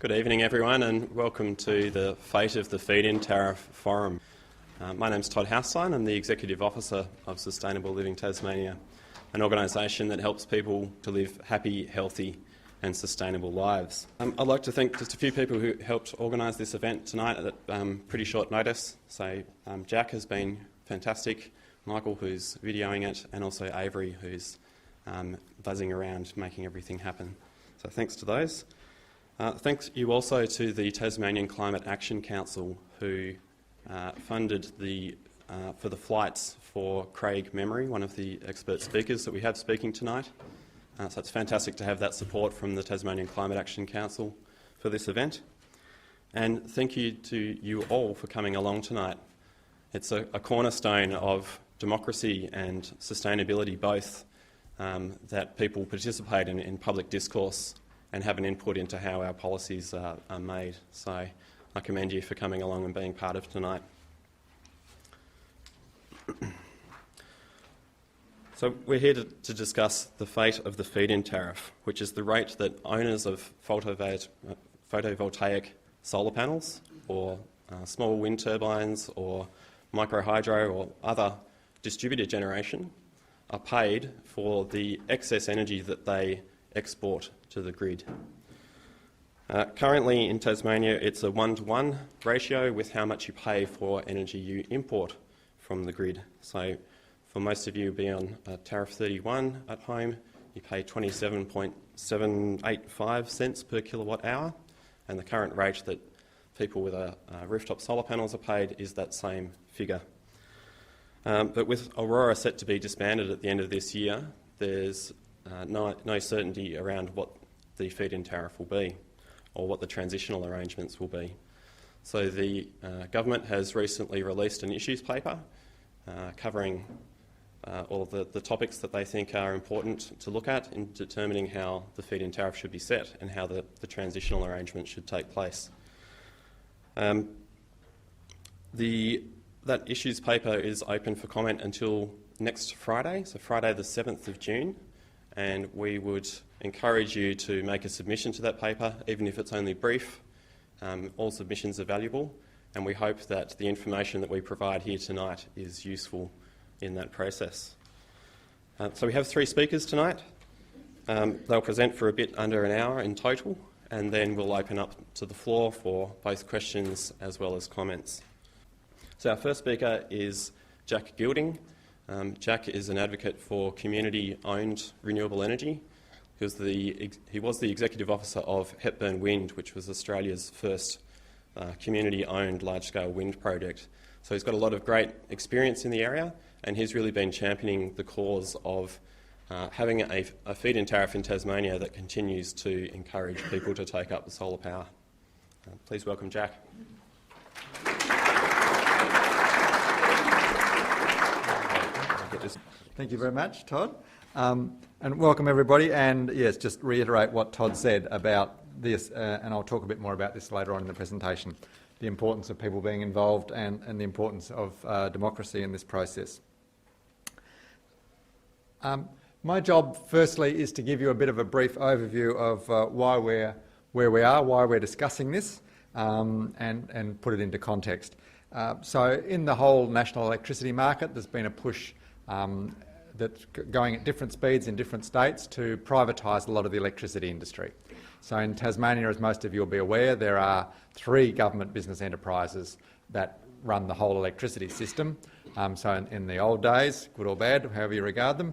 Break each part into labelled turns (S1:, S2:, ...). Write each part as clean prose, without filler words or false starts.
S1: Good evening everyone and welcome to the Fate of the Feed-in Tariff Forum. My name's Todd Housline. I'm the Executive Officer of Sustainable Living Tasmania, an organisation that helps people to live happy, healthy and sustainable lives. I'd like to thank just a few people who helped organise this event tonight at pretty short notice. So Jack has been fantastic, Michael who's videoing it, and also Avery who's buzzing around making everything happen. So thanks to those. Thanks you also to the Tasmanian Climate Action Council who funded for the flights for Craig Memory, one of the expert speakers that we have speaking tonight. So it's fantastic to have that support from the Tasmanian Climate Action Council for this event. And thank you to you all for coming along tonight. It's a cornerstone of democracy and sustainability both, that people participate in public discourse and have an input into how our policies are made. So I commend you for coming along and being part of tonight. So we're here to discuss the fate of the feed-in tariff, which is the rate that owners of photovoltaic solar panels or small wind turbines or microhydro or other distributed generation are paid for the excess energy that they export to the grid. Currently in Tasmania it's a 1-to-1 ratio with how much you pay for energy you import from the grid. So for most of you be on Tariff 31 at home, you pay 27.785 cents per kilowatt hour, and the current rate that people with rooftop solar panels are paid is that same figure. But with Aurora set to be disbanded at the end of this year, there's no certainty around what the feed-in tariff will be or what the transitional arrangements will be. So the government has recently released an issues paper covering all of the topics that they think are important to look at in determining how the feed-in tariff should be set and how the transitional arrangements should take place. That issues paper is open for comment until next Friday, so Friday the 7th of June. And we would encourage you to make a submission to that paper, even if it's only brief. All submissions are valuable, and we hope that the information that we provide here tonight is useful in that process. So we have 3 speakers tonight. They'll present for a bit under an hour in total, and then we'll open up to the floor for both questions as well as comments. So our first speaker is Jack Gilding. Jack is an advocate for community-owned renewable energy. He was the Executive Officer of Hepburn Wind, which was Australia's first community-owned large-scale wind project. So he's got a lot of great experience in the area, and he's really been championing the cause of having a feed-in tariff in Tasmania that continues to encourage people to take up the solar power. Please welcome Jack.
S2: Thank you very much, Todd. And welcome everybody. And yes, just reiterate what Todd said about this, and I'll talk a bit more about this later on in the presentation, the importance of people being involved and the importance of democracy in this process. My job, firstly, is to give you a bit of a brief overview of why we're where we are, why we're discussing this, and put it into context. So in the whole national electricity market, there's been a push that's going at different speeds in different states to privatise a lot of the electricity industry. So in Tasmania, as most of you will be aware, there are 3 government business enterprises that run the whole electricity system. So in the old days, good or bad, however you regard them,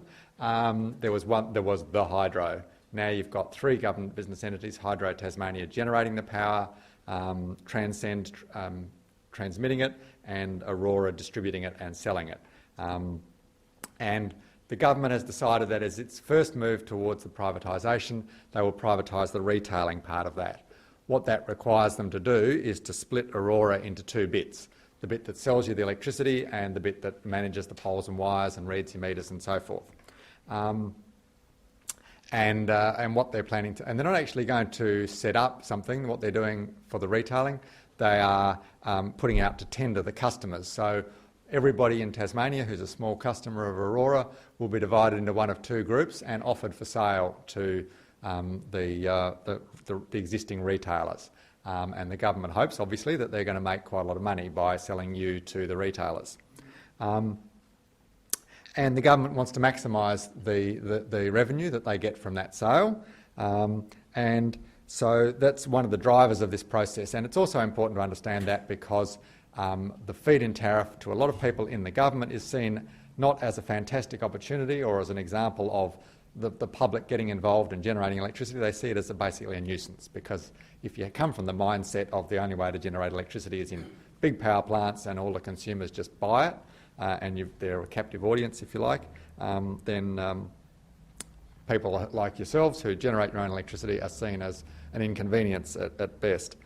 S2: there was the hydro. Now you've got 3 government business entities, Hydro Tasmania generating the power, Transcend transmitting it, and Aurora distributing it and selling it. And the government has decided that as its first move towards the privatisation, they will privatise the retailing part of that. What that requires them to do is to split Aurora into 2 bits, the bit that sells you the electricity and the bit that manages the poles and wires and reads your meters and so forth. And what they're planning to... And they're not actually going to set up something. What they're doing for the retailing, they are putting out to tender the customers. So everybody in Tasmania who's a small customer of Aurora will be divided into one of 2 groups and offered for sale to the existing retailers. And the government hopes, obviously, that they're going to make quite a lot of money by selling you to the retailers. And the government wants to maximise the revenue that they get from that sale. And so that's one of the drivers of this process. And it's also important to understand that because the feed-in tariff to a lot of people in the government is seen not as a fantastic opportunity or as an example of the public getting involved and generating electricity. They see it as basically a nuisance, because if you come from the mindset of the only way to generate electricity is in big power plants and all the consumers just buy it, and they're a captive audience, if you like, then people like yourselves who generate your own electricity are seen as an inconvenience at best.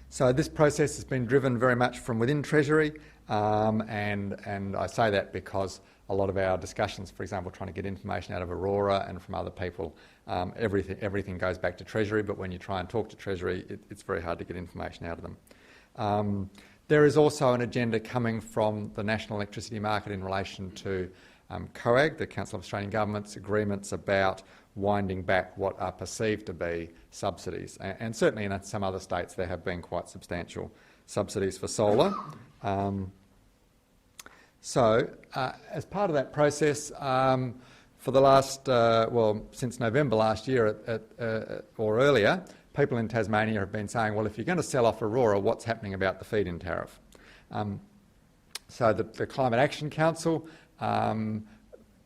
S2: So this process has been driven very much from within Treasury, and I say that because a lot of our discussions, for example, trying to get information out of Aurora and from other people, everything goes back to Treasury, but when you try and talk to Treasury, it's very hard to get information out of them. There is also an agenda coming from the national electricity market in relation to COAG, the Council of Australian Governments, agreements about winding back what are perceived to be subsidies. And certainly in some other states there have been quite substantial subsidies for solar. So as part of that process, for the last, since November last year or earlier, people in Tasmania have been saying, well, if you're going to sell off Aurora, what's happening about the feed-in tariff? So the Climate Action Council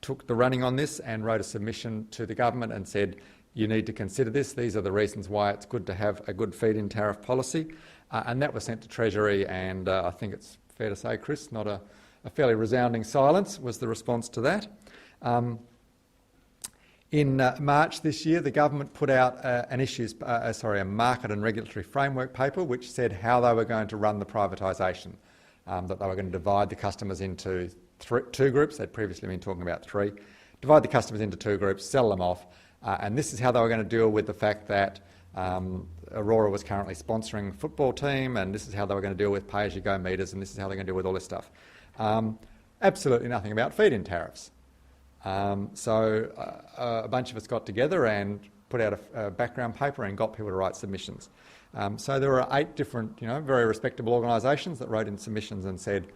S2: took the running on this and wrote a submission to the government and said, you need to consider this. These are the reasons why it's good to have a good feed-in tariff policy. And that was sent to Treasury, and I think it's fair to say, Chris, not a fairly resounding silence was the response to that. In March this year, the government put out a market and regulatory framework paper which said how they were going to run the privatisation, that they were going to divide the customers into two groups. They'd previously been talking about three. Divide the customers into two groups, sell them off, and this is how they were going to deal with the fact that Aurora was currently sponsoring a football team, and this is how they were going to deal with pay-as-you-go meters, and this is how they're going to deal with all this stuff. Absolutely nothing about feed-in tariffs. So a bunch of us got together and put out a background paper and got people to write submissions. So there were 8 different, very respectable organisations that wrote in submissions and said,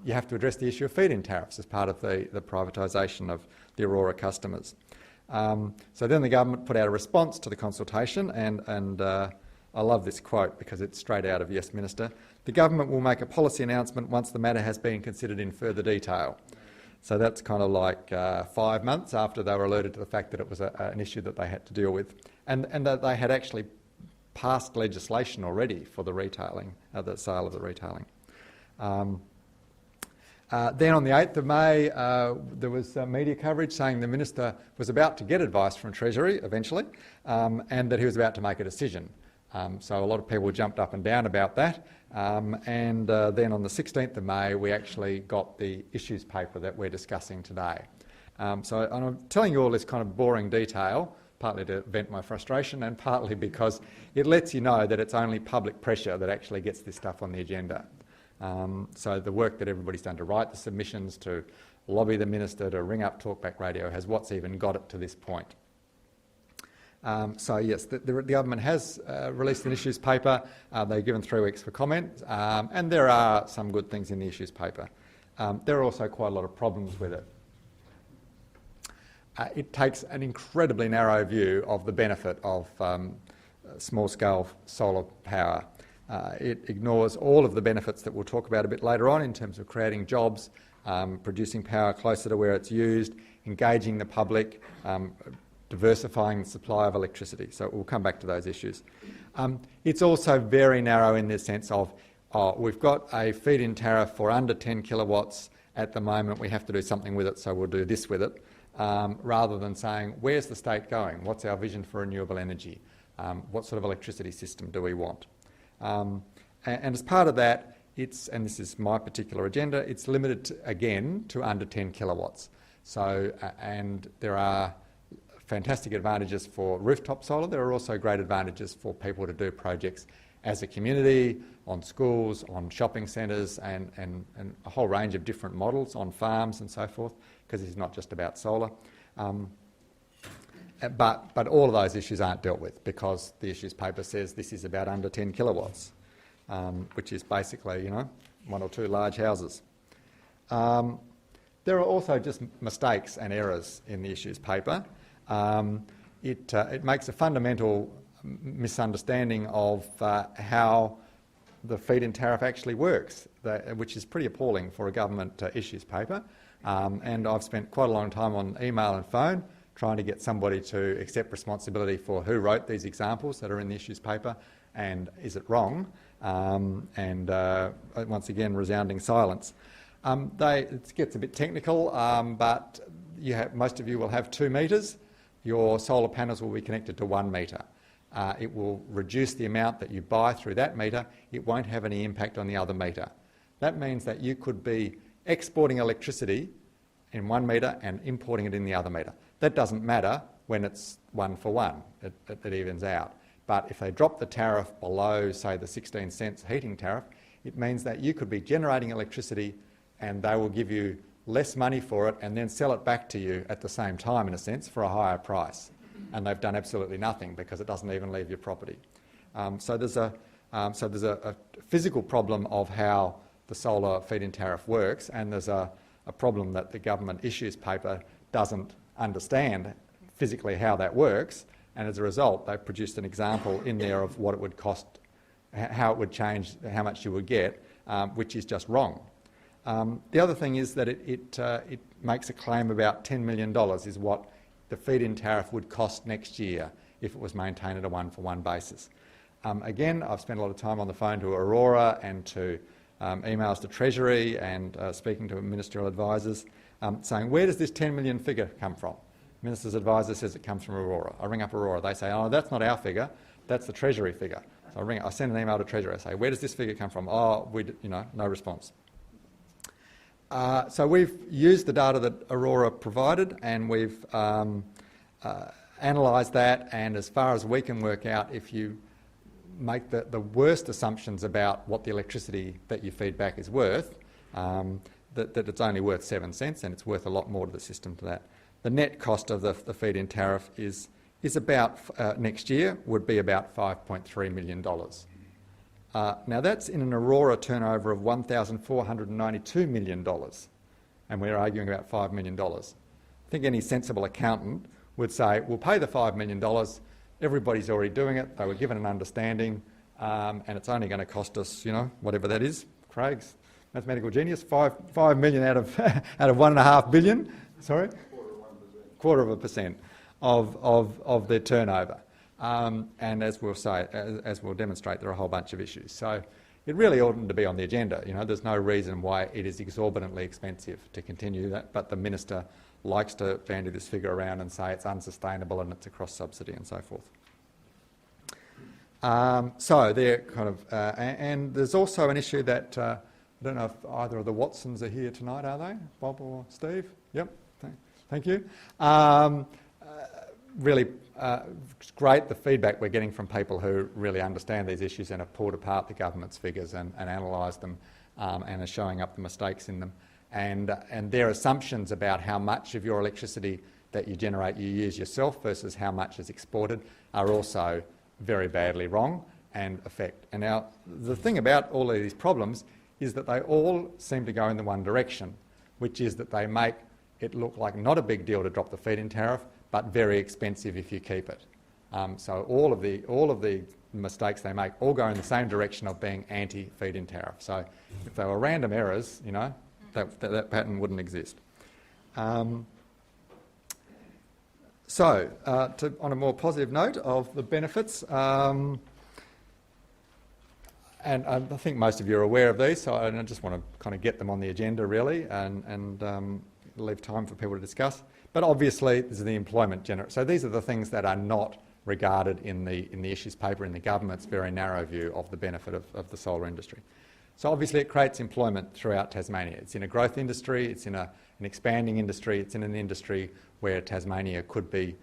S2: you have to address the issue of feed-in tariffs as part of the privatisation of the Aurora customers. So then the government put out a response to the consultation, and I love this quote because it's straight out of Yes Minister. The government will make a policy announcement once the matter has been considered in further detail. So that's kind of like 5 months after they were alerted to the fact that it was an issue that they had to deal with, and that they had actually passed legislation already for the retailing, the sale of the retailing. Then on the 8th of May, there was media coverage saying the Minister was about to get advice from Treasury eventually, and that he was about to make a decision. So a lot of people jumped up and down about that. And then on the 16th of May, we actually got the issues paper that we're discussing today. And I'm telling you all this kind of boring detail, partly to vent my frustration and partly because it lets you know that it's only public pressure that actually gets this stuff on the agenda. So the work that everybody's done to write the submissions, to lobby the Minister, to ring up Talkback Radio has what's even got it to this point. So yes, the government has released an issues paper. They've given 3 weeks for comment, and there are some good things in the issues paper. There are also quite a lot of problems with it. It takes an incredibly narrow view of the benefit of small-scale solar power. It ignores all of the benefits that we'll talk about a bit later on in terms of creating jobs, producing power closer to where it's used, engaging the public, diversifying the supply of electricity. So we'll come back to those issues. It's also very narrow in the sense of we've got a feed-in tariff for under 10 kilowatts at the moment, we have to do something with it, so we'll do this with it, rather than saying, where's the state going? What's our vision for renewable energy? What sort of electricity system do we want? And as part of that, and this is my particular agenda, it's limited, again, to under 10 kilowatts. So, and there are fantastic advantages for rooftop solar. There are also great advantages for people to do projects as a community, on schools, on shopping centres, and a whole range of different models on farms and so forth, because it's not just about solar. But all of those issues aren't dealt with because the issues paper says this is about under 10 kilowatts, which is basically, you know, 1 or 2 large houses. There are also just mistakes and errors in the issues paper. It makes a fundamental misunderstanding of how the feed-in tariff actually works, which is pretty appalling for a government issues paper. And I've spent quite a long time on email and phone trying to get somebody to accept responsibility for who wrote these examples that are in the issues paper and is it wrong. And once again, resounding silence. It gets a bit technical, but most of you will have 2 metres. Your solar panels will be connected to 1 metre. It will reduce the amount that you buy through that metre. It won't have any impact on the other metre. That means that you could be exporting electricity in 1 metre and importing it in the other metre. That doesn't matter when it's 1 for 1. It evens out. But if they drop the tariff below, say, the 16 cents heating tariff, it means that you could be generating electricity and they will give you less money for it and then sell it back to you at the same time, in a sense, for a higher price. And they've done absolutely nothing because it doesn't even leave your property. So there's a physical problem of how the solar feed-in tariff works, and there's a problem that the government issues paper doesn't understand physically how that works, and as a result they've produced an example in there of what it would cost, how it would change, how much you would get, which is just wrong. The other thing is that it makes a claim about $10 million is what the feed-in tariff would cost next year if it was maintained at a 1-for-1 basis. Again, I've spent a lot of time on the phone to Aurora and to emails to Treasury and speaking to ministerial advisors saying, where does this 10 million figure come from? Minister's advisor says it comes from Aurora. I ring up Aurora. They say, oh, that's not our figure, that's the Treasury figure. So I send an email to Treasury. I say, where does this figure come from? Oh, no response. So we've used the data that Aurora provided and we've analysed that, and as far as we can work out, if you make the worst assumptions about what the electricity that you feed back is worth, that it's only worth 7 cents and it's worth a lot more to the system to that. The net cost of the feed-in tariff is about, next year, would be about $5.3 million. Now that's in an Aurora turnover of $1,492 million, and we're arguing about $5 million. I think any sensible accountant would say, we'll pay the $5 million, everybody's already doing it, they were given an understanding, and it's only going to cost us, whatever that is, Craig's mathematical genius, 5 million out of out of 1.5 billion, sorry? 0.25% of their turnover. And as we'll say, as we'll demonstrate, there are a whole bunch of issues. So it really oughtn't to be on the agenda. There's no reason why it is exorbitantly expensive to continue that, but the minister likes to bandy this figure around and say it's unsustainable and it's a cross-subsidy and so forth. So they're kind of, and there's also an issue that, I don't know if either of the Watsons are here tonight, are they? Bob or Steve? Yep, thank you. Really great the feedback we're getting from people who really understand these issues and have pulled apart the government's figures and analysed them and are showing up the mistakes in them. And their assumptions about how much of your electricity that you generate you use yourself versus how much is exported are also very badly wrong and affect. And now the thing about all of these problems is that they all seem to go in the one direction, which is that they make it look like not a big deal to drop the feed-in tariff, but very expensive if you keep it. So all of the mistakes they make all go in the same direction of being anti-feed-in tariff. So if they were random errors, that pattern wouldn't exist. On a more positive note of the benefits, and I think most of you are aware of these, so I just want to kind of get them on the agenda really and leave time for people to discuss. But obviously, this is the employment generator. So these are the things that are not regarded in the issues paper in the government's very narrow view of the benefit of the solar industry. So obviously, it creates employment throughout Tasmania. It's in a growth industry, it's in an expanding industry, it's in an industry where Tasmania could be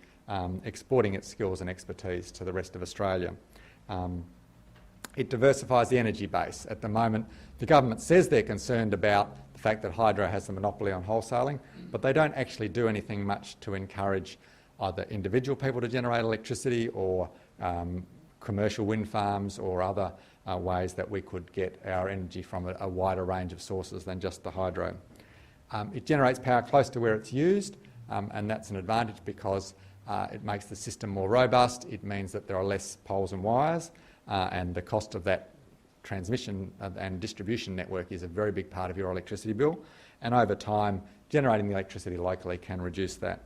S2: exporting its skills and expertise to the rest of Australia. It diversifies the energy base. At the moment, the government says they're concerned about the fact that hydro has the monopoly on wholesaling, but they don't actually do anything much to encourage either individual people to generate electricity or commercial wind farms or other ways that we could get our energy from a wider range of sources than just the hydro. It generates power close to where it's used, and that's an advantage because it makes the system more robust. It means that there are less poles and wires, and the cost of that transmission and distribution network is a very big part of your electricity bill, and over time generating the electricity locally can reduce that.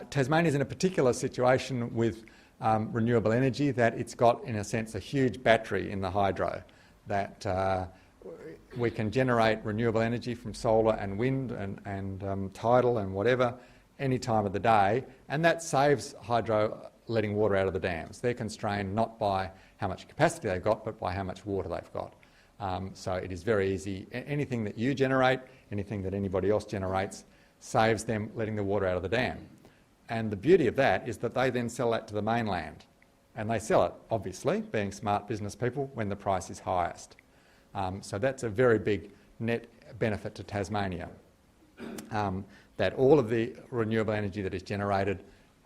S2: Tasmania is in a particular situation with renewable energy that it's got, in a sense, a huge battery in the hydro, that we can generate renewable energy from solar and wind and tidal and whatever any time of the day, and that saves hydro letting water out of the dams. They're constrained not by how much capacity they've got, but by how much water they've got. So it is very easy. Anything that you generate, anything that anybody else generates, saves them letting the water out of the dam. And the beauty of that is that they then sell that to the mainland. And they sell it, obviously, being smart business people, when the price is highest. So that's a very big net benefit to Tasmania, that all of the renewable energy that is generated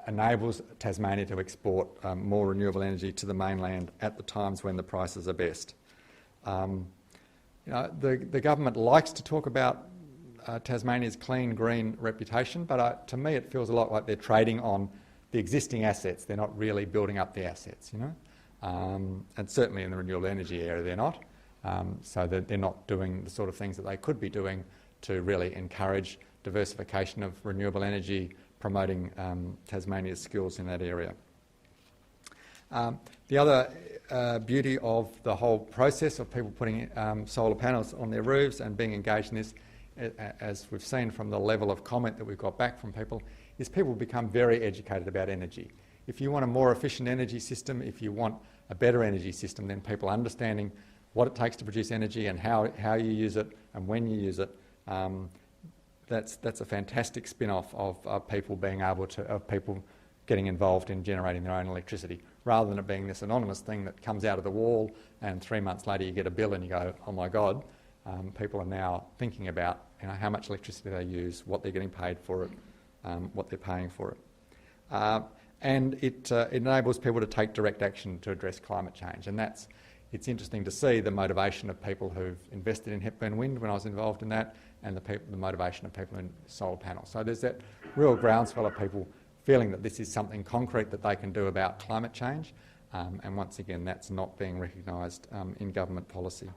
S2: enables Tasmania to export more renewable energy to the mainland at the times when the prices are best. The government likes to talk about Tasmania's clean, green reputation, but to me it feels a lot like they're trading on the existing assets. They're not really building up the assets, and certainly in the renewable energy area they're not. So that they're not doing the sort of things that they could be doing to really encourage diversification of renewable energy, promoting Tasmania's skills in that area. The other beauty of the whole process of people putting solar panels on their roofs and being engaged in this, as we've seen from the level of comment that we've got back from people, is people become very educated about energy. If you want a more efficient energy system, if you want a better energy system, then people understanding what it takes to produce energy and how you use it and when you use it, that's a fantastic spin-off of people being able to, of people getting involved in generating their own electricity, rather than it being this anonymous thing that comes out of the wall and 3 months later you get a bill and you go, oh my God. People are now thinking about how much electricity they use, what they're getting paid for it, what they're paying for it. And it enables people to take direct action to address climate change, and it's interesting to see the motivation of people who've invested in Hepburn Wind when I was involved in that, and the motivation of people in solar panels. So there's that real groundswell of people feeling that this is something concrete that they can do about climate change, and once again that's not being recognised in government policy.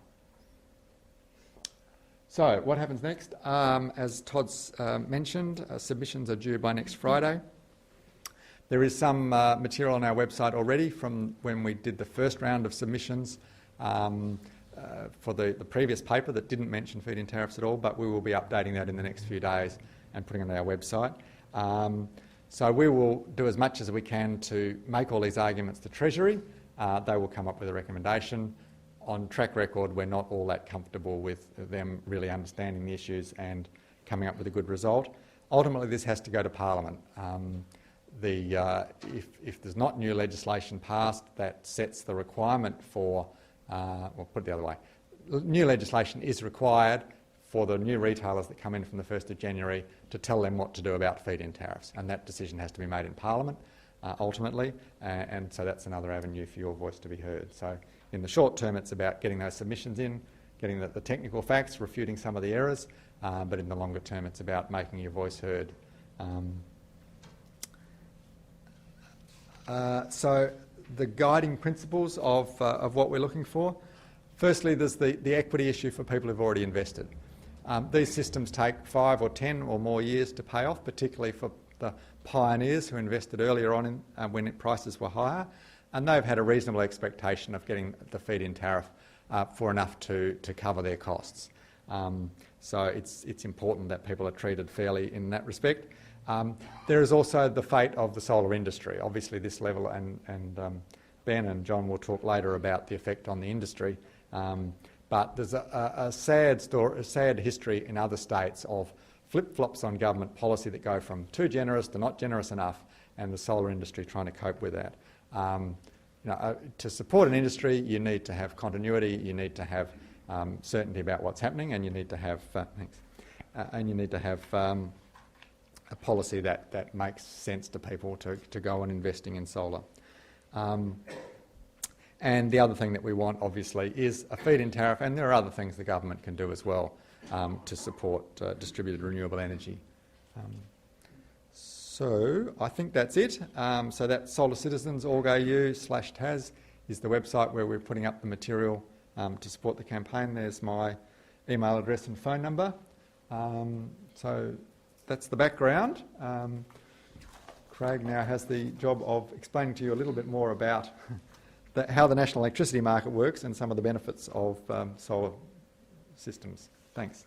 S2: So what happens next? As Todd's mentioned, submissions are due by next Friday. There is some material on our website already from when we did the first round of submissions for the previous paper that didn't mention feed-in tariffs at all, but we will be updating that in the next few days and putting it on our website. So we will do as much as we can to make all these arguments to Treasury. They will come up with a recommendation. On track record, we're not all that comfortable with them really understanding the issues and coming up with a good result. Ultimately, this has to go to Parliament. If there's not new legislation passed that sets the requirement for, well, put it the other way, new legislation is required for the new retailers that come in from the 1st of January to tell them what to do about feed-in tariffs, and that decision has to be made in Parliament ultimately, and so that's another avenue for your voice to be heard. So in the short term it's about getting those submissions in, getting the technical facts, refuting some of the errors, but in the longer term it's about making your voice heard. So the guiding principles of what we're looking for. Firstly, there's the equity issue for people who've already invested. These systems take 5 or 10 or more years to pay off, particularly for the pioneers who invested earlier on when prices were higher, and they've had a reasonable expectation of getting the feed-in tariff for enough to cover their costs. So it's important that people are treated fairly in that respect. There is also the fate of the solar industry. Obviously this level, and Ben and John will talk later about the effect on the industry, but there's a sad history in other states of flip-flops on government policy that go from too generous to not generous enough, and the solar industry trying to cope with that. To support an industry you need to have continuity, you need to have certainty about what's happening, and you need to have a policy that makes sense to people to go on investing in solar. And the other thing that we want, obviously, is a feed-in tariff, and there are other things the government can do as well to support distributed renewable energy. So I think that's it. So that's solarcitizens.org.au/Tas is the website where we're putting up the material to support the campaign. There's my email address and phone number. So that's the background. Craig now has the job of explaining to you a little bit more about how the national electricity market works and some of the benefits of solar systems. Thanks.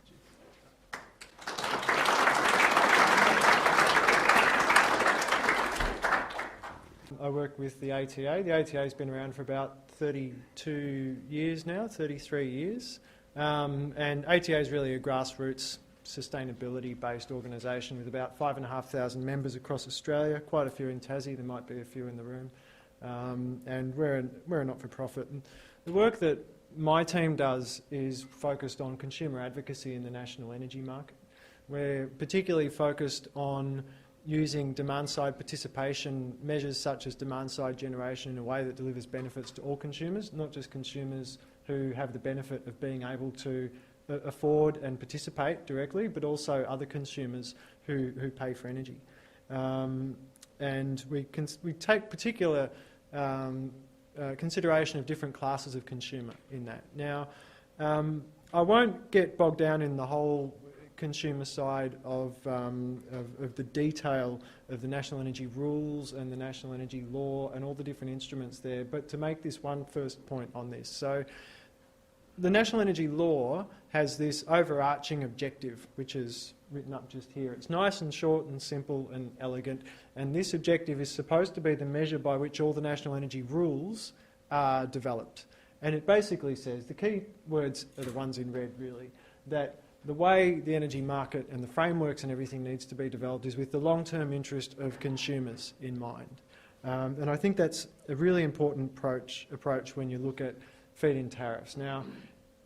S3: I work with the ATA. The ATA has been around for about 32 years now, 33 years. And ATA is really a grassroots sustainability-based organisation with about 5,500 members across Australia, quite a few in Tassie, there might be a few in the room. And we're a not-for-profit. And the work that my team does is focused on consumer advocacy in the national energy market. We're particularly focused on using demand-side participation measures such as demand-side generation in a way that delivers benefits to all consumers, not just consumers who have the benefit of being able to afford and participate directly, but also other consumers who pay for energy. And we take particular consideration of different classes of consumer in that. Now, I won't get bogged down in the whole consumer side of the detail of the national energy rules and the national energy law and all the different instruments there, but to make this one first point on this. So the national energy law has this overarching objective, which is written up just here. It's nice and short and simple and elegant, and this objective is supposed to be the measure by which all the national energy rules are developed. And it basically says, the key words are the ones in red really, that the way the energy market and the frameworks and everything needs to be developed is with the long-term interest of consumers in mind. And I think that's a really important approach when you look at feed-in tariffs. Now,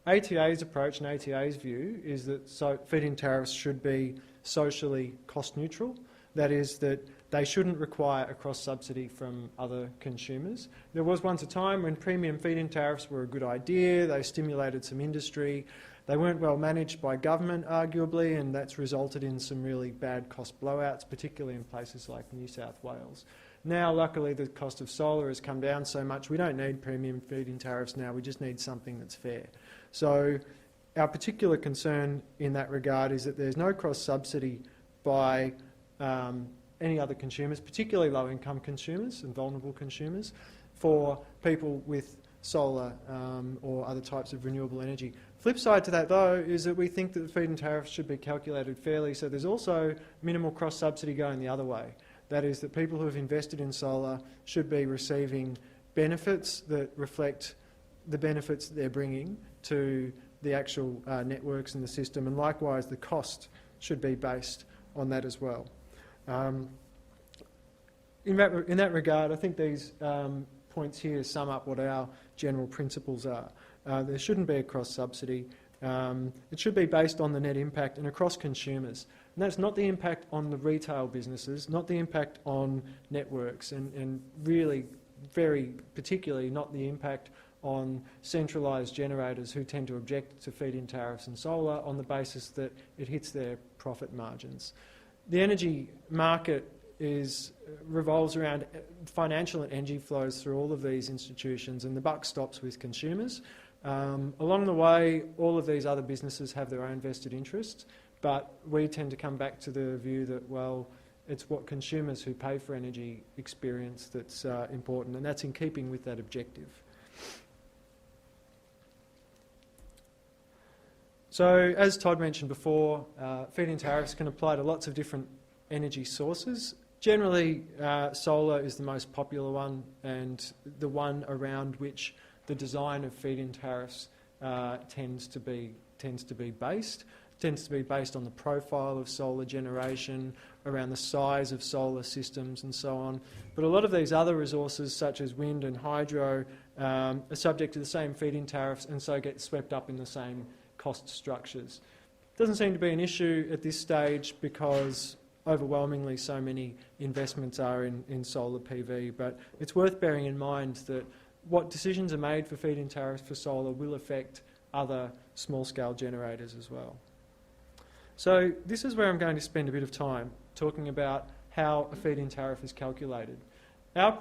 S3: ATA's approach and ATA's view is that feed-in tariffs should be socially cost neutral. That is, that they shouldn't require a cross-subsidy from other consumers. There was once a time when premium feed-in tariffs were a good idea. They stimulated some industry. They weren't well managed by government, arguably, and that's resulted in some really bad cost blowouts, particularly in places like New South Wales. Now, luckily, the cost of solar has come down so much, we don't need premium feed-in tariffs now, we just need something that's fair. So our particular concern in that regard is that there's no cross-subsidy by any other consumers, particularly low-income consumers and vulnerable consumers, for people with solar or other types of renewable energy. Flip side to that, though, is that we think that the feed-in tariffs should be calculated fairly, so there's also minimal cross-subsidy going the other way. That is, that people who have invested in solar should be receiving benefits that reflect the benefits that they're bringing to the actual networks and the system, and likewise the cost should be based on that as well. In that regard, I think these points here sum up what our general principles are. There shouldn't be a cross-subsidy. It should be based on the net impact and across consumers. And that's not the impact on the retail businesses, not the impact on networks, and really, very particularly, not the impact on centralised generators who tend to object to feed-in tariffs and solar on the basis that it hits their profit margins. The energy market revolves around financial and energy flows through all of these institutions, and the buck stops with consumers. Along the way, all of these other businesses have their own vested interests, but we tend to come back to the view that, well, it's what consumers who pay for energy experience that's important, and that's in keeping with that objective. So, as Todd mentioned before, feed-in tariffs can apply to lots of different energy sources. Generally, solar is the most popular one, and the one around which the design of feed-in tariffs tends to be based. It tends to be based on the profile of solar generation, around the size of solar systems and so on. But a lot of these other resources, such as wind and hydro, are subject to the same feed-in tariffs and so get swept up in the same cost structures. Doesn't seem to be an issue at this stage because overwhelmingly so many investments are in solar PV, but it's worth bearing in mind that what decisions are made for feed-in tariffs for solar will affect other small-scale generators as well. So this is where I'm going to spend a bit of time talking about how a feed-in tariff is calculated. Our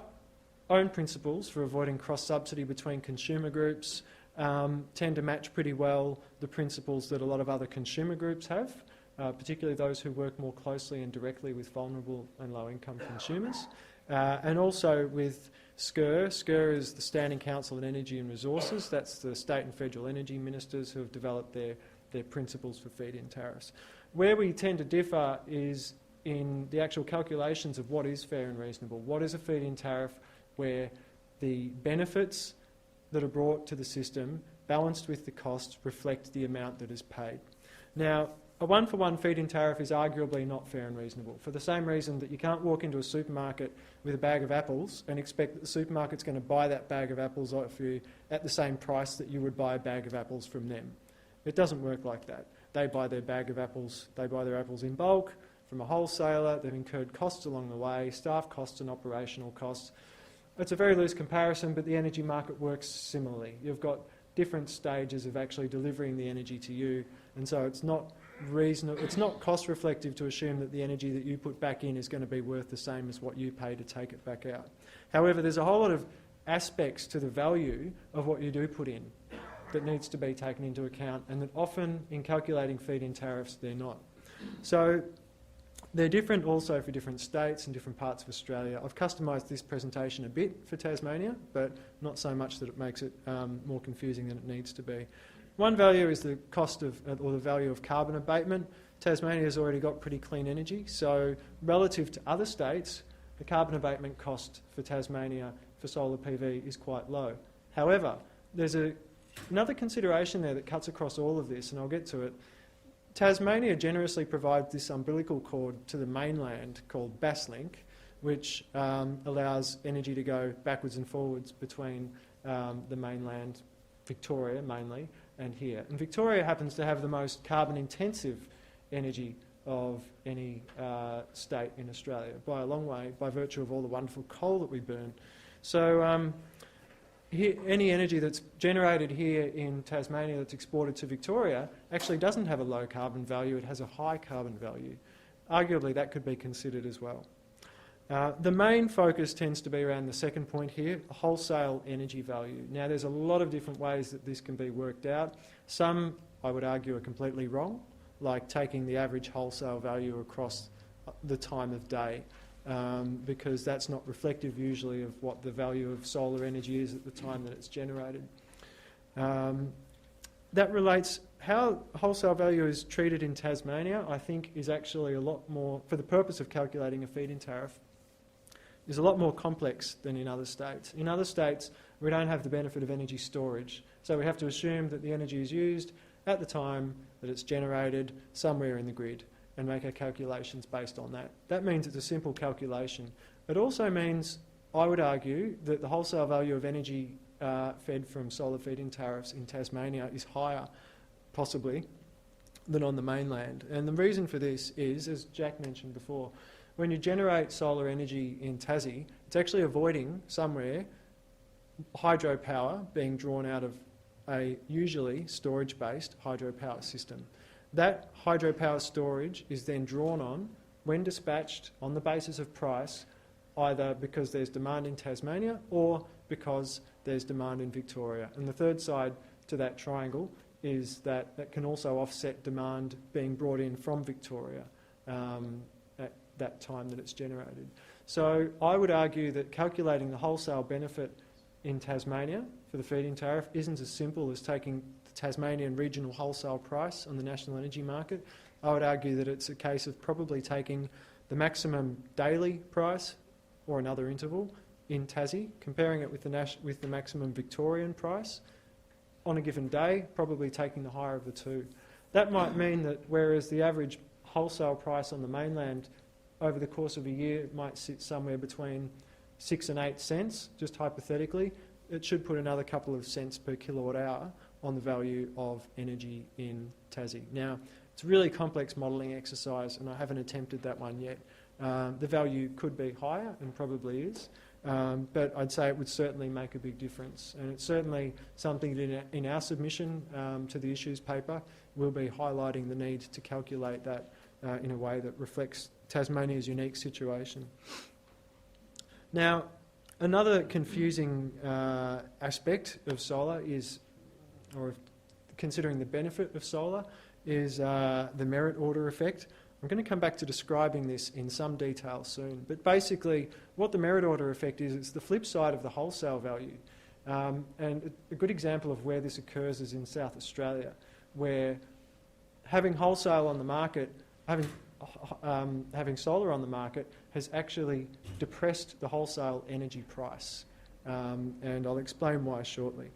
S3: own principles for avoiding cross-subsidy between consumer groups tend to match pretty well the principles that a lot of other consumer groups have, particularly those who work more closely and directly with vulnerable and low-income consumers, and also with SCER. SCER is the Standing Council on Energy and Resources. That's the state and federal energy ministers who have developed their principles for feed-in tariffs. Where we tend to differ is in the actual calculations of what is fair and reasonable. What is a feed-in tariff where the benefits that are brought to the system, balanced with the costs, reflect the amount that is paid. Now, a one-for-one feed-in tariff is arguably not fair and reasonable, for the same reason that you can't walk into a supermarket with a bag of apples and expect that the supermarket's going to buy that bag of apples off you at the same price that you would buy a bag of apples from them. It doesn't work like that. They buy their apples in bulk from a wholesaler. They've incurred costs along the way, staff costs and operational costs. It's a very loose comparison, but the energy market works similarly. You've got different stages of actually delivering the energy to you, and so it's not cost reflective to assume that the energy that you put back in is going to be worth the same as what you pay to take it back out. However, there's a whole lot of aspects to the value of what you do put in that needs to be taken into account, and that often in calculating feed-in tariffs they're not. So they're different also for different states and different parts of Australia. I've customised this presentation a bit for Tasmania, but not so much that it makes it more confusing than it needs to be. One value is the cost of, or the value of carbon abatement. Tasmania's already got pretty clean energy, so relative to other states, the carbon abatement cost for Tasmania for solar PV is quite low. However, there's another consideration there that cuts across all of this, and I'll get to it. Tasmania generously provides this umbilical cord to the mainland called Basslink, which allows energy to go backwards and forwards between the mainland, Victoria mainly, and here. And Victoria happens to have the most carbon-intensive energy of any state in Australia, by a long way, by virtue of all the wonderful coal that we burn. So any energy that's generated here in Tasmania that's exported to Victoria actually doesn't have a low carbon value, it has a high carbon value. Arguably that could be considered as well. The main focus tends to be around the second point here, wholesale energy value. Now there's a lot of different ways that this can be worked out. Some, I would argue, are completely wrong, like taking the average wholesale value across the time of day. Because that's not reflective usually of what the value of solar energy is at the time that it's generated. That relates, how wholesale value is treated in Tasmania, I think is actually a lot more, for the purpose of calculating a feed-in tariff, is a lot more complex than in other states. In other states, we don't have the benefit of energy storage, so we have to assume that the energy is used at the time that it's generated somewhere in the grid, and make our calculations based on that. That means it's a simple calculation. It also means, I would argue, that the wholesale value of energy fed from solar feed-in tariffs in Tasmania is higher, possibly, than on the mainland. And the reason for this is, as Jack mentioned before, when you generate solar energy in Tassie, it's actually avoiding somewhere hydropower being drawn out of a usually storage-based hydropower system. That hydropower storage is then drawn on when dispatched on the basis of price, either because there's demand in Tasmania or because there's demand in Victoria. And the third side to that triangle is that that can also offset demand being brought in from Victoria at that time that it's generated. So I would argue that calculating the wholesale benefit in Tasmania for the feed-in tariff isn't as simple as taking Tasmanian regional wholesale price on the national energy market. I would argue that it's a case of probably taking the maximum daily price or another interval in Tassie, comparing it with the maximum Victorian price on a given day, probably taking the higher of the two. That might mean that whereas the average wholesale price on the mainland over the course of a year might sit somewhere between 6 and 8 cents, just hypothetically, it should put another couple of cents per kilowatt hour on the value of energy in Tassie. Now, It's a really complex modelling exercise, and I haven't attempted that one yet. The value could be higher, and probably is, but I'd say it would certainly make a big difference. And it's certainly something that in our submission to the issues paper, we'll be highlighting the need to calculate that in a way that reflects Tasmania's unique situation. Now, another confusing aspect of solar is, or considering the benefit of solar, is the merit order effect. I'm going to come back to describing this in some detail soon, but basically what the merit order effect is, it's the flip side of the wholesale value. And a good example of where this occurs is in South Australia, where having wholesale on the market, having solar on the market has actually depressed the wholesale energy price, and I'll explain why shortly.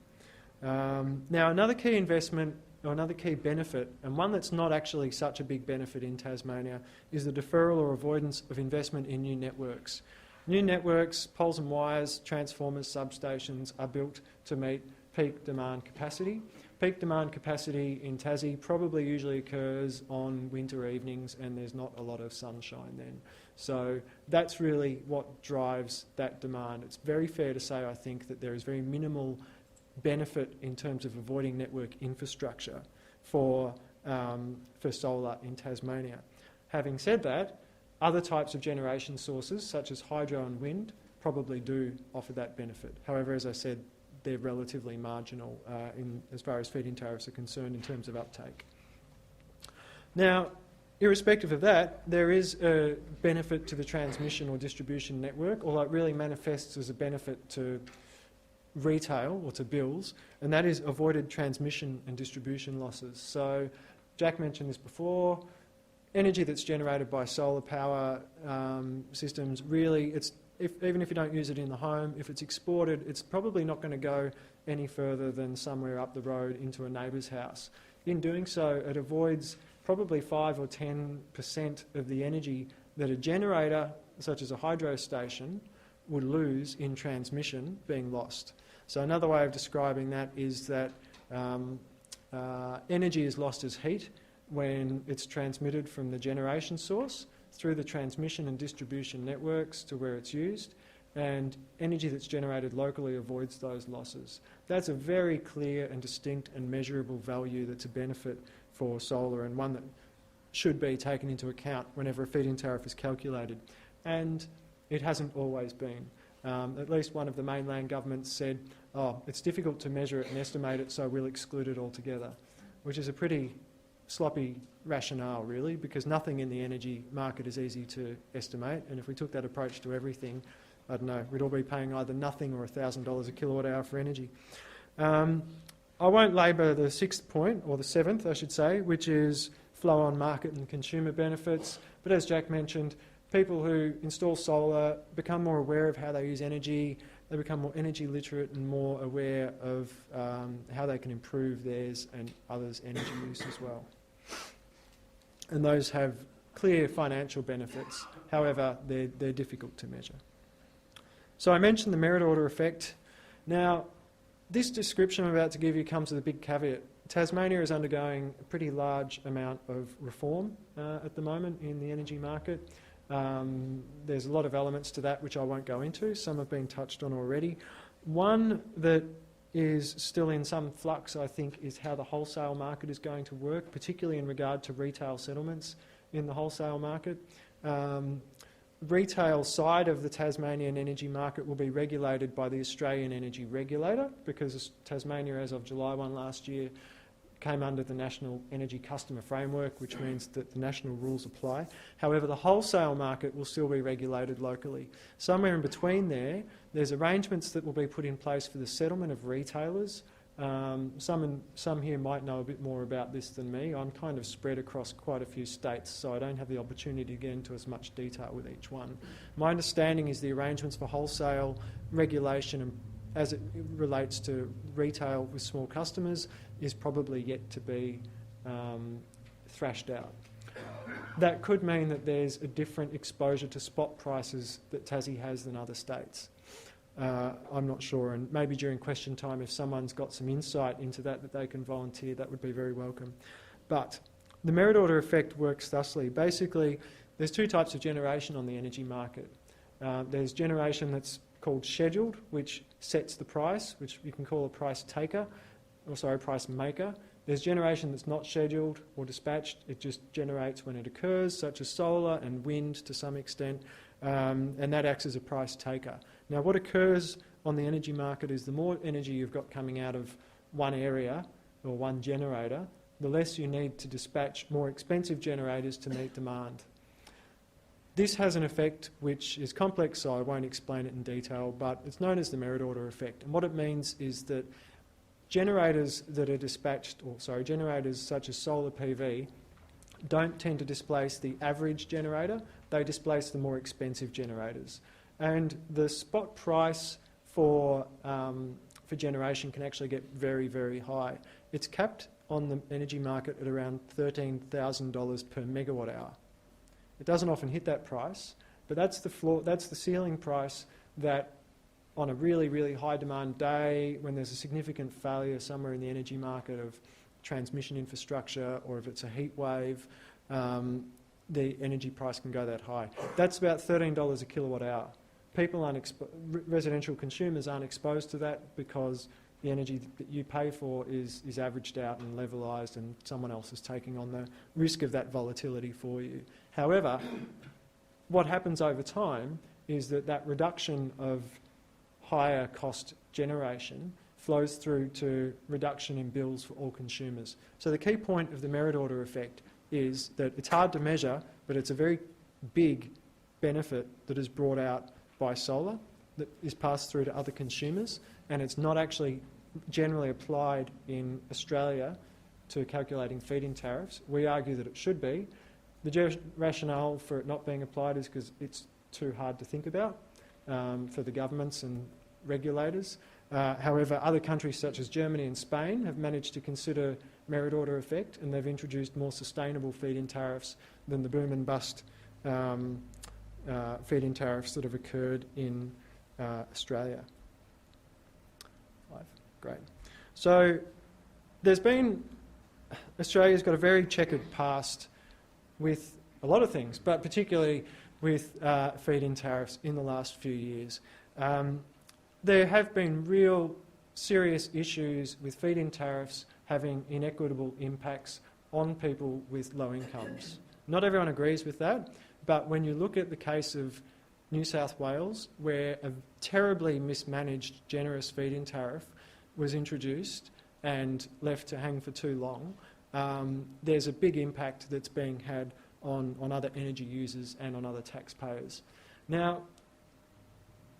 S3: Now, another key investment, or another key benefit, and one that's not actually such a big benefit in Tasmania, is the deferral or avoidance of investment in new networks. New networks, poles and wires, transformers, substations are built to meet peak demand capacity. Peak demand capacity in Tassie probably usually occurs on winter evenings, and there's not a lot of sunshine then. So that's really what drives that demand. It's very fair to say, I think, that there is very minimal benefit in terms of avoiding network infrastructure for solar in Tasmania. Having said that, other types of generation sources, such as hydro and wind, probably do offer that benefit. However, as I said, they're relatively marginal as far as feed-in tariffs are concerned in terms of uptake. Now, irrespective of that, there is a benefit to the transmission or distribution network, although it really manifests as a benefit to retail or to bills, and that is avoided transmission and distribution losses. So Jack mentioned this before, energy that's generated by solar power systems, really, even if you don't use it in the home, if it's exported, it's probably not going to go any further than somewhere up the road into a neighbour's house. In doing so, it avoids probably 5 or 10% of the energy that a generator, such as a hydro station, would lose in transmission being lost. So another way of describing that is that energy is lost as heat when it's transmitted from the generation source through the transmission and distribution networks to where it's used, and energy that's generated locally avoids those losses. That's a very clear and distinct and measurable value that's a benefit for solar, and one that should be taken into account whenever a feed-in tariff is calculated. And it hasn't always been. At least one of the mainland governments said, oh, it's difficult to measure it and estimate it, so we'll exclude it altogether, which is a pretty sloppy rationale, really, because nothing in the energy market is easy to estimate, and if we took that approach to everything, I don't know, we'd all be paying either nothing or $1,000 a kilowatt hour for energy. I won't labour the sixth point, or the seventh, I should say, which is flow on market and consumer benefits, but as Jack mentioned, people who install solar become more aware of how they use energy, they become more energy literate and more aware of how they can improve theirs and others' energy use as well. And those have clear financial benefits, however, they're difficult to measure. So I mentioned the merit order effect. Now, this description I'm about to give you comes with a big caveat. Tasmania is undergoing a pretty large amount of reform at the moment in the energy market. There's a lot of elements to that which I won't go into. Some have been touched on already. One that is still in some flux, I think, is how the wholesale market is going to work, particularly in regard to retail settlements in the wholesale market. Retail side of the Tasmanian energy market will be regulated by the Australian Energy Regulator, because Tasmania, as of July 1 last year, came under the National Energy Customer Framework, which means that the national rules apply. However, the wholesale market will still be regulated locally. Somewhere in between there's arrangements that will be put in place for the settlement of retailers. Some here might know a bit more about this than me. I'm kind of spread across quite a few states, so I don't have the opportunity to get into as much detail with each one. My understanding is the arrangements for wholesale regulation and as it relates to retail with small customers is probably yet to be thrashed out. That could mean that there's a different exposure to spot prices that Tassie has than other states. I'm not sure, and maybe during question time, if someone's got some insight into that they can volunteer, that would be very welcome. But The merit order effect works thusly. Basically, there's two types of generation on the energy market. There's generation that's called scheduled, which sets the price, which you can call a price taker, price maker. There's generation that's not scheduled or dispatched. It just generates when it occurs, such as solar and wind to some extent, and that acts as a price taker. Now, what occurs on the energy market is the more energy you've got coming out of one area or one generator, the less you need to dispatch more expensive generators to meet demand. This has an effect which is complex, so I won't explain it in detail, but it's known as the merit order effect. And what it means is that generators that are dispatched, generators such as solar PV, don't tend to displace the average generator, they displace the more expensive generators. And the spot price for generation can actually get very, very high. It's capped on the energy market at around $13,000 per megawatt hour. It doesn't often hit that price, but that's the floor, that's the ceiling price that on a really, really high demand day, when there's a significant failure somewhere in the energy market of transmission infrastructure, or if it's a heat wave, the energy price can go that high. That's about $13 a kilowatt hour. People aren't residential consumers aren't exposed to that because the energy that you pay for is averaged out and levelised, and someone else is taking on the risk of that volatility for you. However, what happens over time is that reduction of higher cost generation flows through to reduction in bills for all consumers. So the key point of the merit order effect is that it's hard to measure, but it's a very big benefit that is brought out by solar that is passed through to other consumers, and it's not actually generally applied in Australia to calculating feed-in tariffs. We argue that it should be. The rationale for it not being applied is because it's too hard to think about for the governments and regulators. However, other countries such as Germany and Spain have managed to consider merit order effect, and they've introduced more sustainable feed-in tariffs than the boom and bust feed-in tariffs that have occurred in Australia. Great. So Australia's got a very checkered past with a lot of things, but particularly with feed-in tariffs in the last few years. There have been real serious issues with feed-in tariffs having inequitable impacts on people with low incomes. Not everyone agrees with that, but when you look at the case of New South Wales, where a terribly mismanaged generous feed-in tariff was introduced and left to hang for too long, there's a big impact that's being had on other energy users and on other taxpayers. Now,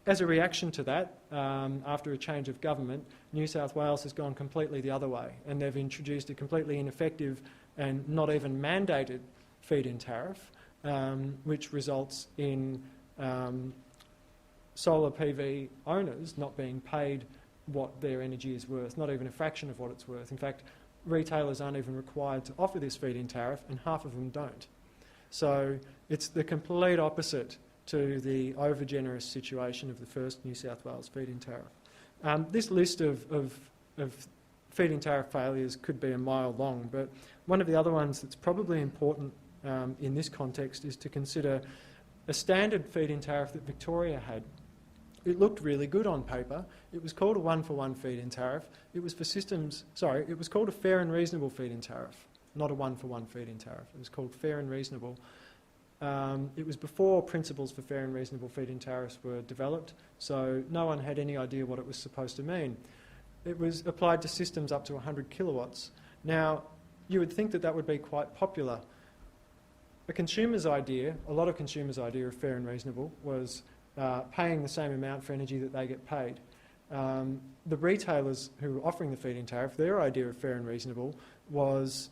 S3: as a reaction to that, after a change of government, New South Wales has gone completely the other way, and they've introduced a completely ineffective and not even mandated feed-in tariff, which results in solar PV owners not being paid what their energy is worth, not even a fraction of what it's worth. In fact, retailers aren't even required to offer this feed-in tariff, and half of them don't. So it's the complete opposite to the over-generous situation of the first New South Wales feed-in tariff. This list of feed-in tariff failures could be a mile long, but one of the other ones that's probably important in this context is to consider a standard feed-in tariff that Victoria had. It looked really good on paper. It was called a one-for-one feed-in tariff. It was it was called a fair and reasonable feed-in tariff, not a one-for-one feed-in tariff. It was called fair and reasonable. It was before principles for fair and reasonable feed-in tariffs were developed, so no one had any idea what it was supposed to mean. It was applied to systems up to 100 kilowatts. Now, you would think that that would be quite popular. A lot of consumers' idea of fair and reasonable was paying the same amount for energy that they get paid. The retailers who were offering the feed-in tariff, their idea of fair and reasonable was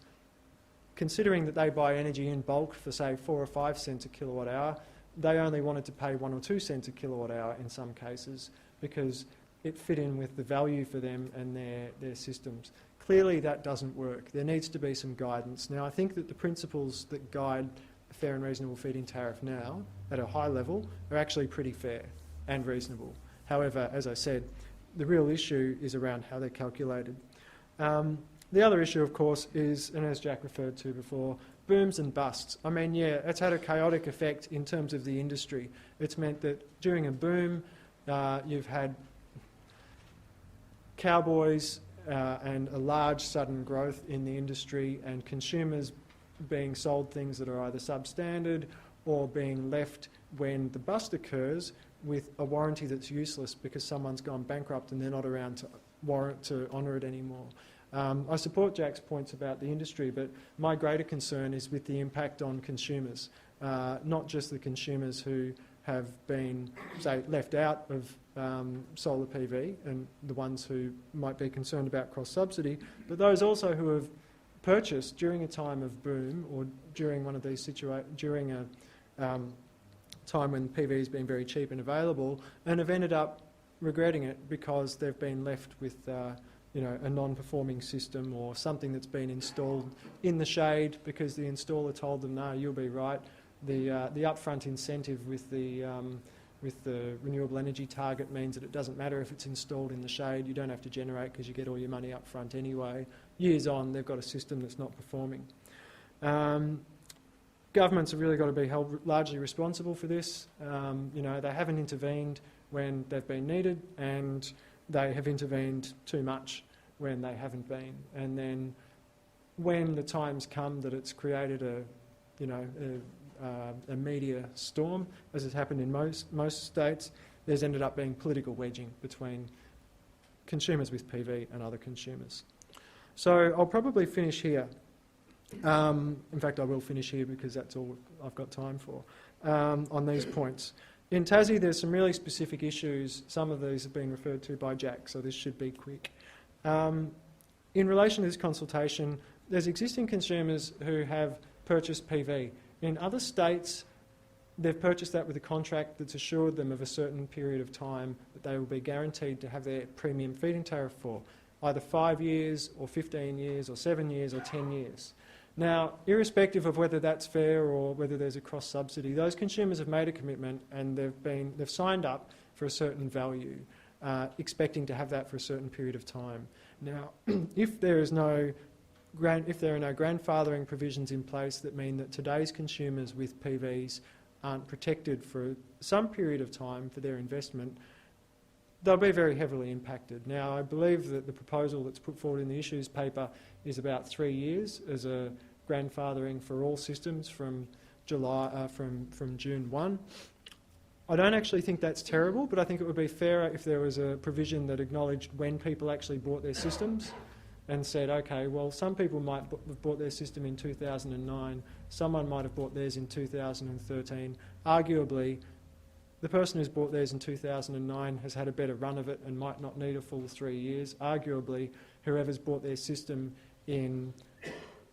S3: considering that they buy energy in bulk for, say, 4 or 5 cents a kilowatt hour, they only wanted to pay 1 or 2 cents a kilowatt hour in some cases because it fit in with the value for them and their systems. Clearly that doesn't work. There needs to be some guidance. Now, I think that the principles that guide a fair and reasonable feed-in tariff now, at a high level, are actually pretty fair and reasonable. However, as I said, the real issue is around how they're calculated. The other issue, of course, is, and as Jack referred to before, booms and busts. I mean, yeah, it's had a chaotic effect in terms of the industry. It's meant that during a boom, you've had cowboys and a large sudden growth in the industry, and consumers being sold things that are either substandard or being left when the bust occurs with a warranty that's useless because someone's gone bankrupt and they're not around to honour it anymore. I support Jack's points about the industry, but my greater concern is with the impact on consumers, not just the consumers who have been, say, left out of solar PV and the ones who might be concerned about cross-subsidy, but those also who have purchased during a time of boom or during one of these during a time when PV has been very cheap and available, and have ended up regretting it because they've been left with a non-performing system or something that's been installed in the shade because the installer told them, no, you'll be right. The upfront incentive with the renewable energy target means that it doesn't matter if it's installed in the shade, you don't have to generate because you get all your money up front anyway. Years on, they've got a system that's not performing. Governments have really got to be held largely responsible for this. They haven't intervened when they've been needed, and they have intervened too much when they haven't been. And then when the time's come that it's created a media storm, as has happened in most states, there's ended up being political wedging between consumers with PV and other consumers. So I'll probably finish here. In fact, I will finish here because that's all I've got time for on these points. In Tassie, there's some really specific issues. Some of these have been referred to by Jack, so this should be quick. In relation to this consultation, there's existing consumers who have purchased PV. In other states, they've purchased that with a contract that's assured them of a certain period of time that they will be guaranteed to have their premium feed-in tariff for, either 5 years or 15 years or 7 years or 10 years. Now, irrespective of whether that's fair or whether there's a cross-subsidy, those consumers have made a commitment and they've signed up for a certain value, expecting to have that for a certain period of time. Now, if there are no grandfathering provisions in place that mean that today's consumers with PVs aren't protected for some period of time for their investment, they'll be very heavily impacted. Now, I believe that the proposal that's put forward in the issues paper is about 3 years as a grandfathering for all systems from June 1. I don't actually think that's terrible, but I think it would be fairer if there was a provision that acknowledged when people actually bought their systems and said, okay, well, some people might have bought their system in 2009, someone might have bought theirs in 2013. Arguably, the person who's bought theirs in 2009 has had a better run of it and might not need a full 3 years. Arguably, whoever's bought their system in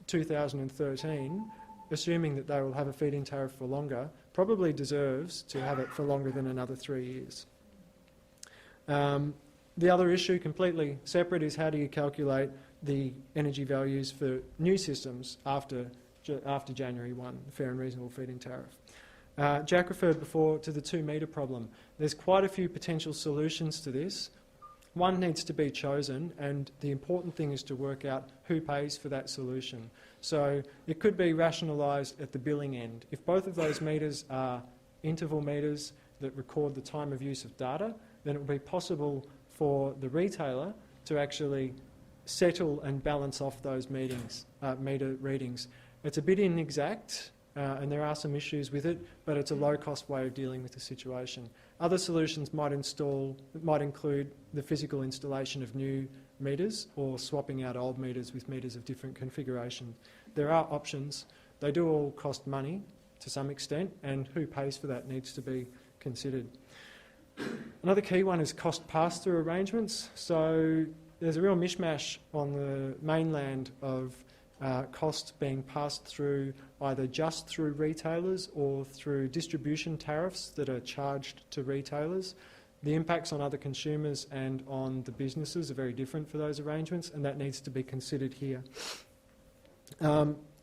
S3: 2013, assuming that they will have a feed-in tariff for longer, probably deserves to have it for longer than another 3 years. The other issue, completely separate, is how do you calculate the energy values for new systems after January 1, fair and reasonable feed-in tariff. Jack referred before to the 2 metre problem. There's quite a few potential solutions to this. One needs to be chosen, and the important thing is to work out who pays for that solution. So it could be rationalised at the billing end. If both of those metres are interval metres that record the time of use of data, then it will be possible for the retailer to actually settle and balance off those metre readings. It's a bit inexact, and there are some issues with it, but it's a low-cost way of dealing with the situation. Other solutions might include the physical installation of new metres or swapping out old metres with metres of different configuration. There are options. They do all cost money to some extent, and who pays for that needs to be considered. Another key one is cost pass-through arrangements. So there's a real mishmash on the mainland of costs being passed through either just through retailers or through distribution tariffs that are charged to retailers. The impacts on other consumers and on the businesses are very different for those arrangements, and that needs to be considered here.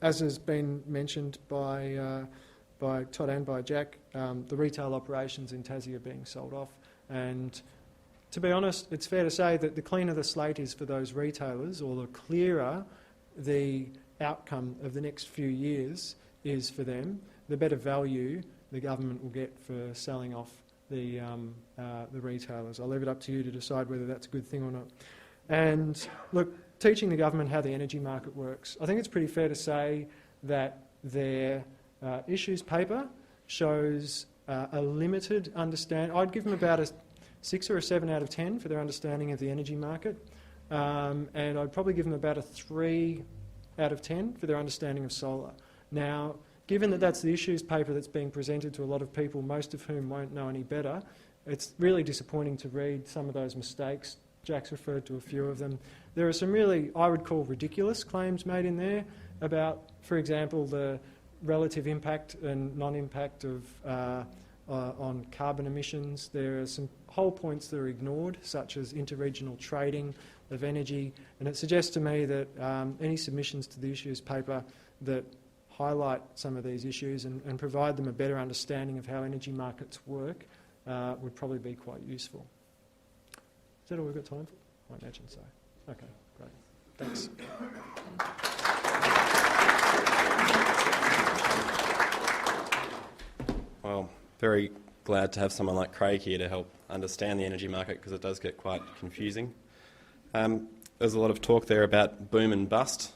S3: As has been mentioned by Todd and by Jack, the retail operations in Tassie are being sold off, and to be honest, it's fair to say that the cleaner the slate is for those retailers, or the clearer the outcome of the next few years is for them, the better value the government will get for selling off the retailers. I'll leave it up to you to decide whether that's a good thing or not. And look, teaching the government how the energy market works, I think it's pretty fair to say that their issues paper shows a limited understanding. I'd give them about a 6 or a 7 out of 10 for their understanding of the energy market, and I'd probably give them about a 3 out of 10 for their understanding of solar. Now, given that that's the issues paper that's being presented to a lot of people, most of whom won't know any better, it's really disappointing to read some of those mistakes. Jack's referred to a few of them. There are some really, I would call, ridiculous claims made in there about, for example, the relative impact and non-impact of on carbon emissions. There are some whole points that are ignored, such as interregional trading of energy, and it suggests to me that any submissions to the issues paper that highlight some of these issues and provide them a better understanding of how energy markets work would probably be quite useful. Is that all we've got time for? I imagine so. Okay, great. Thanks.
S1: Well, very glad to have someone like Craig here to help understand the energy market, because it does get quite confusing. There's a lot of talk there about boom and bust,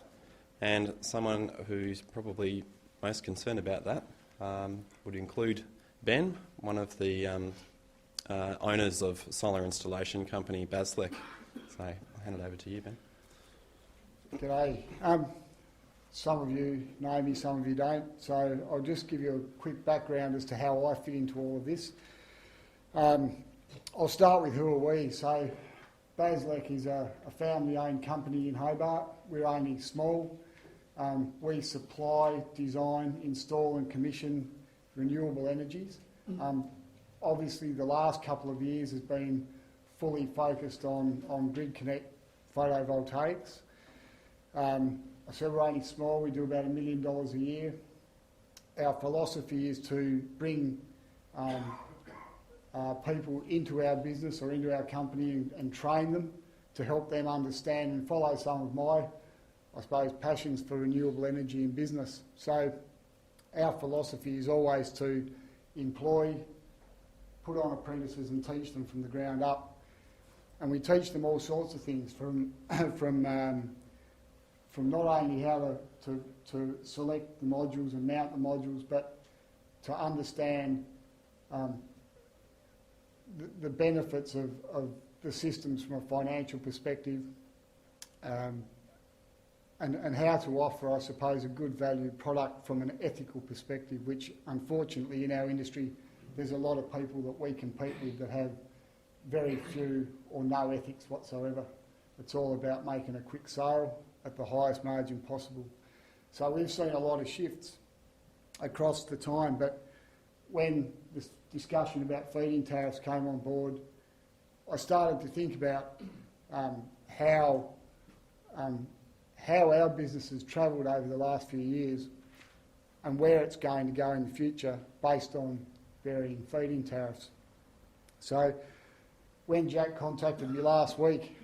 S1: and someone who's probably most concerned about that would include Ben, one of the owners of solar installation company Baslek. So I'll hand it over to you, Ben.
S4: G'day. Some of you know me, some of you don't, so I'll just give you a quick background as to how I fit into all of this. I'll start with who are we. So Baslek is a family-owned company in Hobart. We're only small. We supply, design, install and commission renewable energies. Obviously the last couple of years has been fully focused on grid connect photovoltaics. So we're only small, we do about $1 million a year. Our philosophy is to bring people into our business or into our company and train them to help them understand and follow some of my, I suppose, passions for renewable energy in business. So our philosophy is always to employ, put on apprentices and teach them from the ground up. And we teach them all sorts of things from not only how to select the modules and mount the modules, but to understand the benefits of the systems from a financial perspective, and how to offer, I suppose, a good valued product from an ethical perspective, which unfortunately in our industry there's a lot of people that we compete with that have very few or no ethics whatsoever. It's all about making a quick sale at the highest margin possible. So we've seen a lot of shifts across the time, but when this discussion about feed-in tariffs came on board, I started to think about how our business has travelled over the last few years and where it's going to go in the future based on varying feed-in tariffs. So when Jack contacted me last week,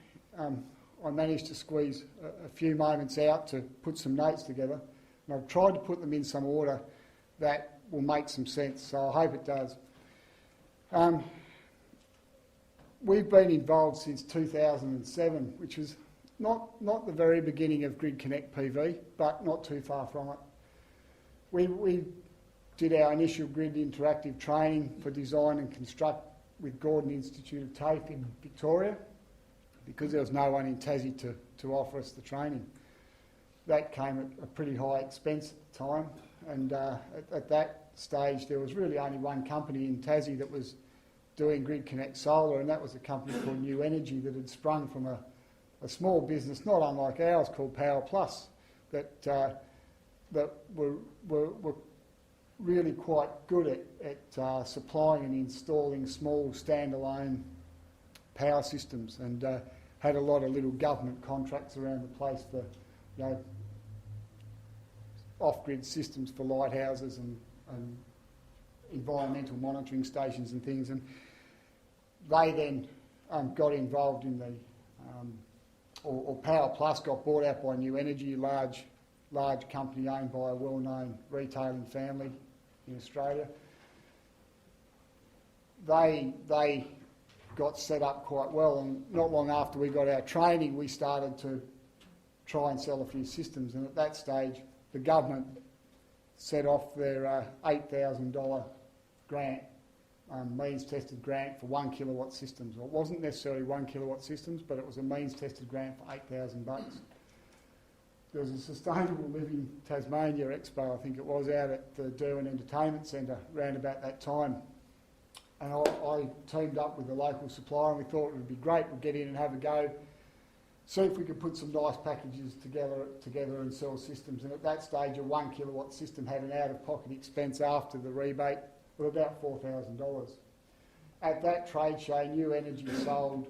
S4: I managed to squeeze a few moments out to put some notes together, and I've tried to put them in some order that will make some sense, so I hope it does. We've been involved since 2007, which was not the very beginning of Grid Connect PV, but not too far from it. We did our initial grid interactive training for design and construct with Gordon Institute of TAFE in Victoria, because there was no one in Tassie to offer us the training. That came at a pretty high expense at the time, and at that stage there was really only one company in Tassie that was doing Grid Connect Solar, and that was a company called New Energy that had sprung from a small business, not unlike ours, called Power Plus, that were really quite good at supplying and installing small standalone power systems, and had a lot of little government contracts around the place for, you know, off-grid systems for lighthouses and environmental monitoring stations and things. And they then got involved in the, or Power Plus got bought out by New Energy, large company owned by a well-known retailing family in Australia. They got set up quite well, and not long after we got our training, we started to try and sell a few systems, and at that stage the government set off their $8,000 grant, means-tested grant for 1 kilowatt systems. Well, it wasn't necessarily 1 kilowatt systems, but it was a means-tested grant for $8,000. There was a Sustainable Living Tasmania Expo, I think it was, out at the Derwent Entertainment Centre around about that time. And I teamed up with a local supplier, and we thought it would be great. We'd get in and have a go, see if we could put some nice packages together and sell systems. And at that stage, a 1 kilowatt system had an out-of-pocket expense after the rebate of about $4,000. At that trade show, New Energy sold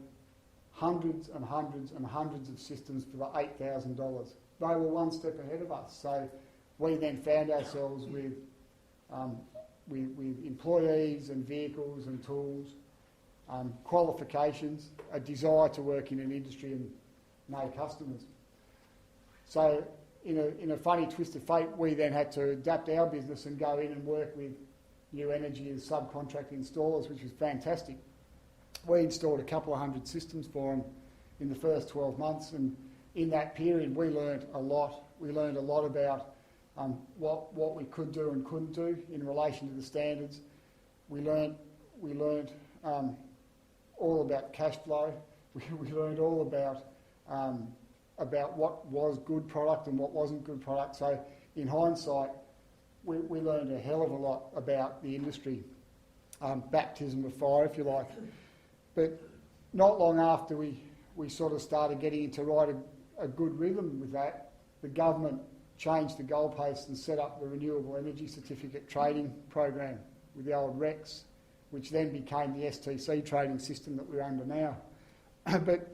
S4: hundreds and hundreds and hundreds of systems for the $8,000. They were one step ahead of us. So we then found ourselves with employees and vehicles and tools, qualifications, a desire to work in an industry and no customers. So in a funny twist of fate, we then had to adapt our business and go in and work with New Energy as subcontract installers, which was fantastic. We installed a couple of hundred systems for them in the first 12 months, and in that period we learned a lot. We learned a lot about what we could do and couldn't do in relation to the standards. We learned all about cash flow. We learned all about what was good product and what wasn't good product. So in hindsight, we learned a hell of a lot about the industry, baptism of fire, if you like. But not long after we sort of started getting into a good rhythm with that, the government changed the goalposts and set up the Renewable Energy Certificate Trading Program with the old RECs, which then became the STC trading system that we're under now. But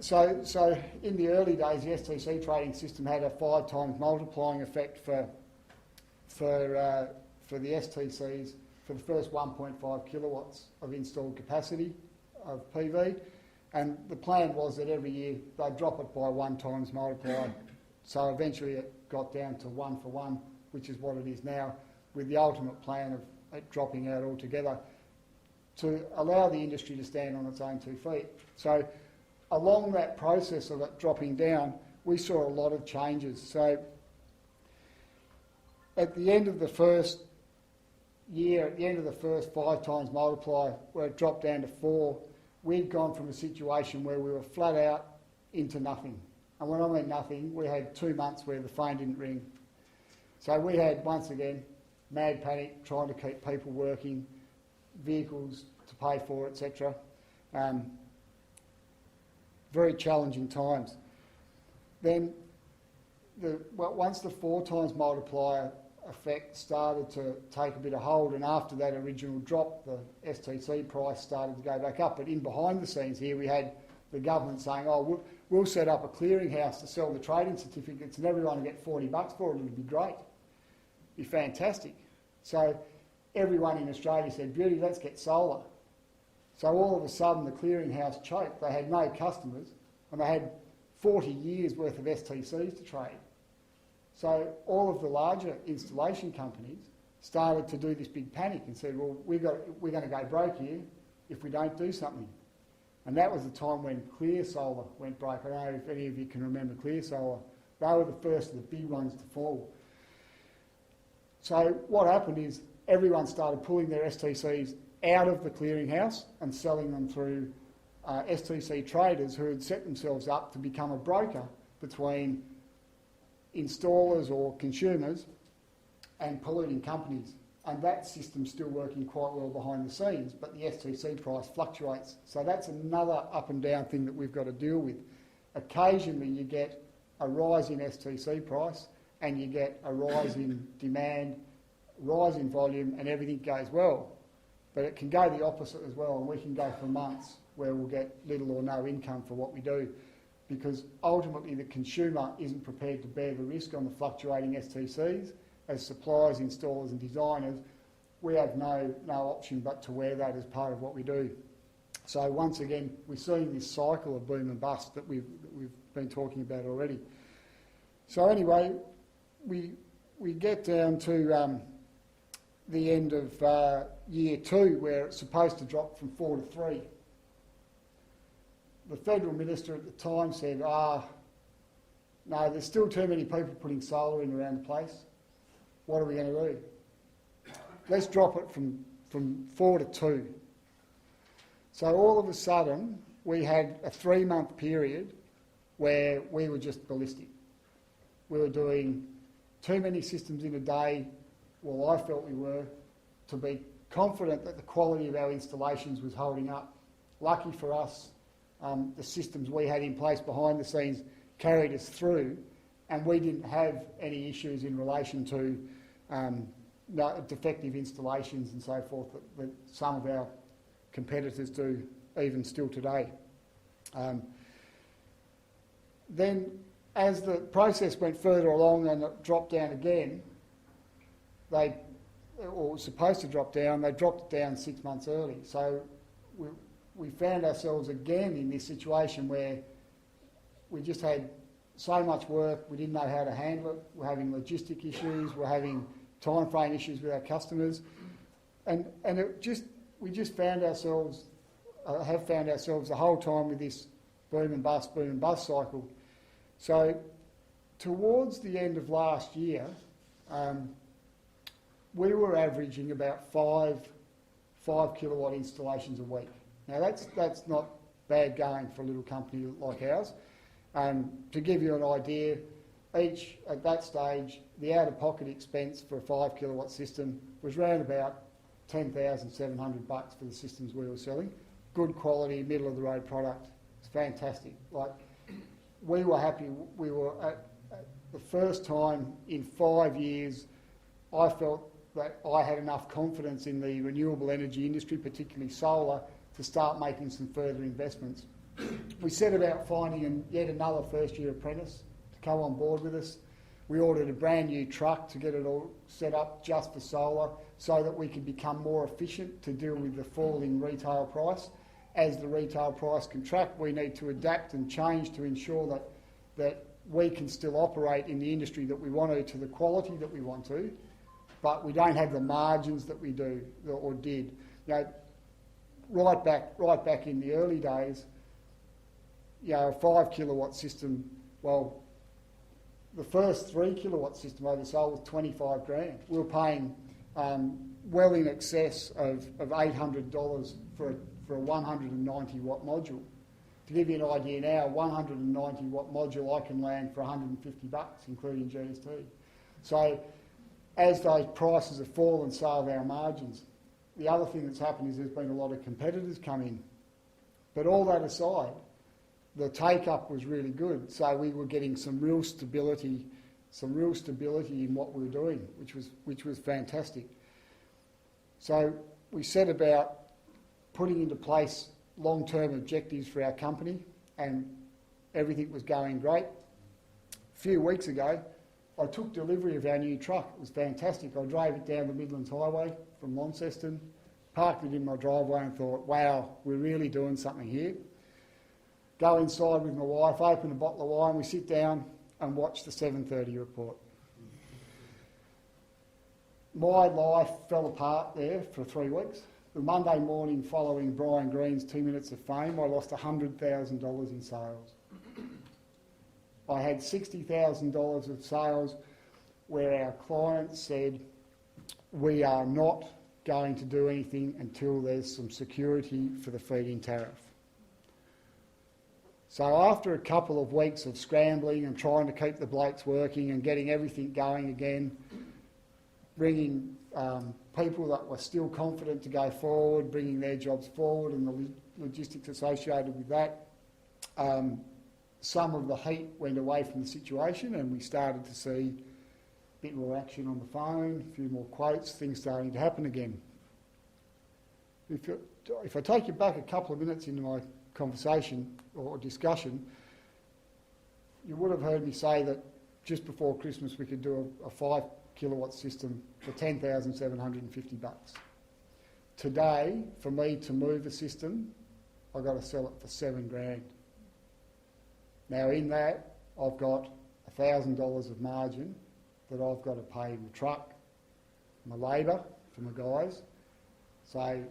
S4: so in the early days, the STC trading system had a 5 times multiplying effect for the STCs for the first 1.5 kilowatts of installed capacity of PV. And the plan was that every year they'd drop it by 1 times multiplier. So eventually it got down to 1 for 1, which is what it is now, with the ultimate plan of it dropping out altogether to allow the industry to stand on its own 2 feet. So along that process of it dropping down, we saw a lot of changes. So at the end of the first year, at the end of the first 5 times multiplier, where it dropped down to 4, we'd gone from a situation where we were flat out into nothing. And when I mean nothing, we had 2 months where the phone didn't ring. So we had, once again, mad panic, trying to keep people working, vehicles to pay for, etc. Very challenging times. Then, once the 4 times multiplier effect started to take a bit of hold, and after that original drop, the STC price started to go back up. But in behind the scenes here, we had the government saying, oh, we'll set up a clearinghouse to sell the trading certificates and everyone will get $40 for it. It'd be great. It'd be fantastic. So everyone in Australia said, beauty, let's get solar. So all of a sudden the clearinghouse choked. They had no customers and they had 40 years worth of STCs to trade. So all of the larger installation companies started to do this big panic and said, well, we're going to go broke here if we don't do something. And that was the time when Clear Solar went broke. I don't know if any of you can remember Clear Solar. They were the first of the big ones to fall. So what happened is everyone started pulling their STCs out of the clearinghouse and selling them through STC traders who had set themselves up to become a broker between installers or consumers and polluting companies. And that system's still working quite well behind the scenes, but the STC price fluctuates. So that's another up and down thing that we've got to deal with. Occasionally you get a rise in STC price and you get a rise in demand, rise in volume, and everything goes well. But it can go the opposite as well, and we can go for months where we'll get little or no income for what we do, because ultimately the consumer isn't prepared to bear the risk on the fluctuating STCs. As suppliers, installers and designers, we have no option but to wear that as part of what we do. So once again, we're seeing this cycle of boom and bust that we've been talking about already. So anyway, we get down to the end of year 2, where it's supposed to drop from 4 to 3. The federal minister at the time said, no, there's still too many people putting solar in around the place. What are we going to do? Let's drop it from 4 to 2. So all of a sudden, we had a 3-month period where we were just ballistic. We were doing too many systems in a day. Well, I felt we were, to be confident that the quality of our installations was holding up. Lucky for us, the systems we had in place behind the scenes carried us through, and we didn't have any issues in relation to defective installations and so forth that some of our competitors do even still today. Then as the process went further along and it dropped down again, or was supposed to drop down, they dropped it down 6 months early. So we found ourselves again in this situation where we just had so much work, we didn't know how to handle it, we're having logistic issues, we're having time frame issues with our customers, and we just found ourselves, have found ourselves the whole time with this boom and bust cycle. So towards the end of last year, we were averaging about 5 kilowatt installations a week. Now that's not bad going for a little company like ours. To give you an idea, at that stage, the out-of-pocket expense for a 5 kilowatt system was around about $10,700 for the systems we were selling. Good quality, middle of the road product. It's fantastic. Like, we were happy. We were at the first time in 5 years, I felt that I had enough confidence in the renewable energy industry, particularly solar, to start making some further investments. We set about finding yet another first-year apprentice to come on board with us. We ordered a brand new truck to get it all set up just for solar so that we could become more efficient to deal with the falling retail price. As the retail price contracts, we need to adapt and change to ensure that we can still operate in the industry that we want to the quality that we want to, but we don't have the margins that we do or did. You know, right back in the early days, you know, a 5 kilowatt system, well, the first 3 kilowatt system I sold was $25,000. We were paying well in excess of $800 for a 190 watt module. To give you an idea now, a 190 watt module I can land for $150, including GST. So as those prices have fallen, so have our margins. The other thing that's happened is there's been a lot of competitors come in. But all that aside, the take-up was really good. So we were getting some real stability in what we were doing, which was fantastic. So we set about putting into place long-term objectives for our company, and everything was going great. A few weeks ago, I took delivery of our new truck. It was fantastic. I drove it down the Midlands Highway from Launceston, parked it in my driveway and thought, wow, we're really doing something here. Go inside with my wife, open a bottle of wine, we sit down and watch the 7:30 report. My life fell apart there for 3 weeks. The Monday morning following Bryan Green's 2 minutes of fame, I lost $100,000 in sales. I had $60,000 of sales where our clients said, we are not going to do anything until there's some security for the feed-in tariff. So after a couple of weeks of scrambling and trying to keep the blokes working and getting everything going again, bringing people that were still confident to go forward, bringing their jobs forward and the logistics associated with that, some of the heat went away from the situation and we started to see a bit more action on the phone, a few more quotes, things starting to happen again. If I take you back a couple of minutes into my conversation or discussion, you would have heard me say that just before Christmas we could do a kilowatt system for $10,750. Today, for me to move a system, I've got to sell it for $7,000. Now in that, I've got $1,000 of margin that I've got to pay my truck, my labour for my guys, so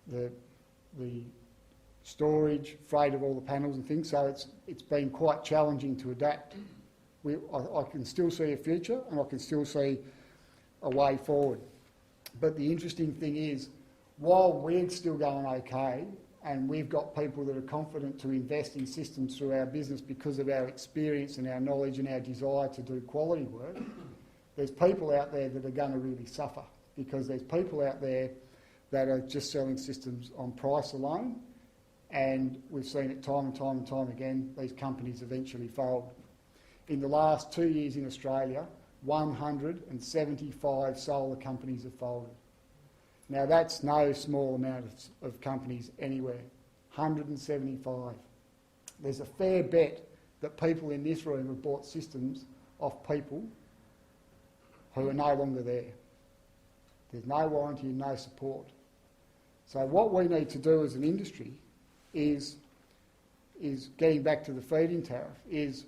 S4: the storage, freight of all the panels and things, so it's been quite challenging to adapt. I can still see a future and I can still see a way forward. But the interesting thing is, while we're still going okay and we've got people that are confident to invest in systems through our business because of our experience and our knowledge and our desire to do quality work, there's people out there that are going to really suffer, because there's people out there that are just selling systems on price alone, and we've seen it time and time and time again, these companies eventually fold. In the last 2 years in Australia, 175 solar companies have folded. Now that's no small amount of companies anywhere, 175. There's a fair bet that people in this room have bought systems off people who are no longer there. There's no warranty and no support. So what we need to do as an industry is getting back to the feed-in tariff, is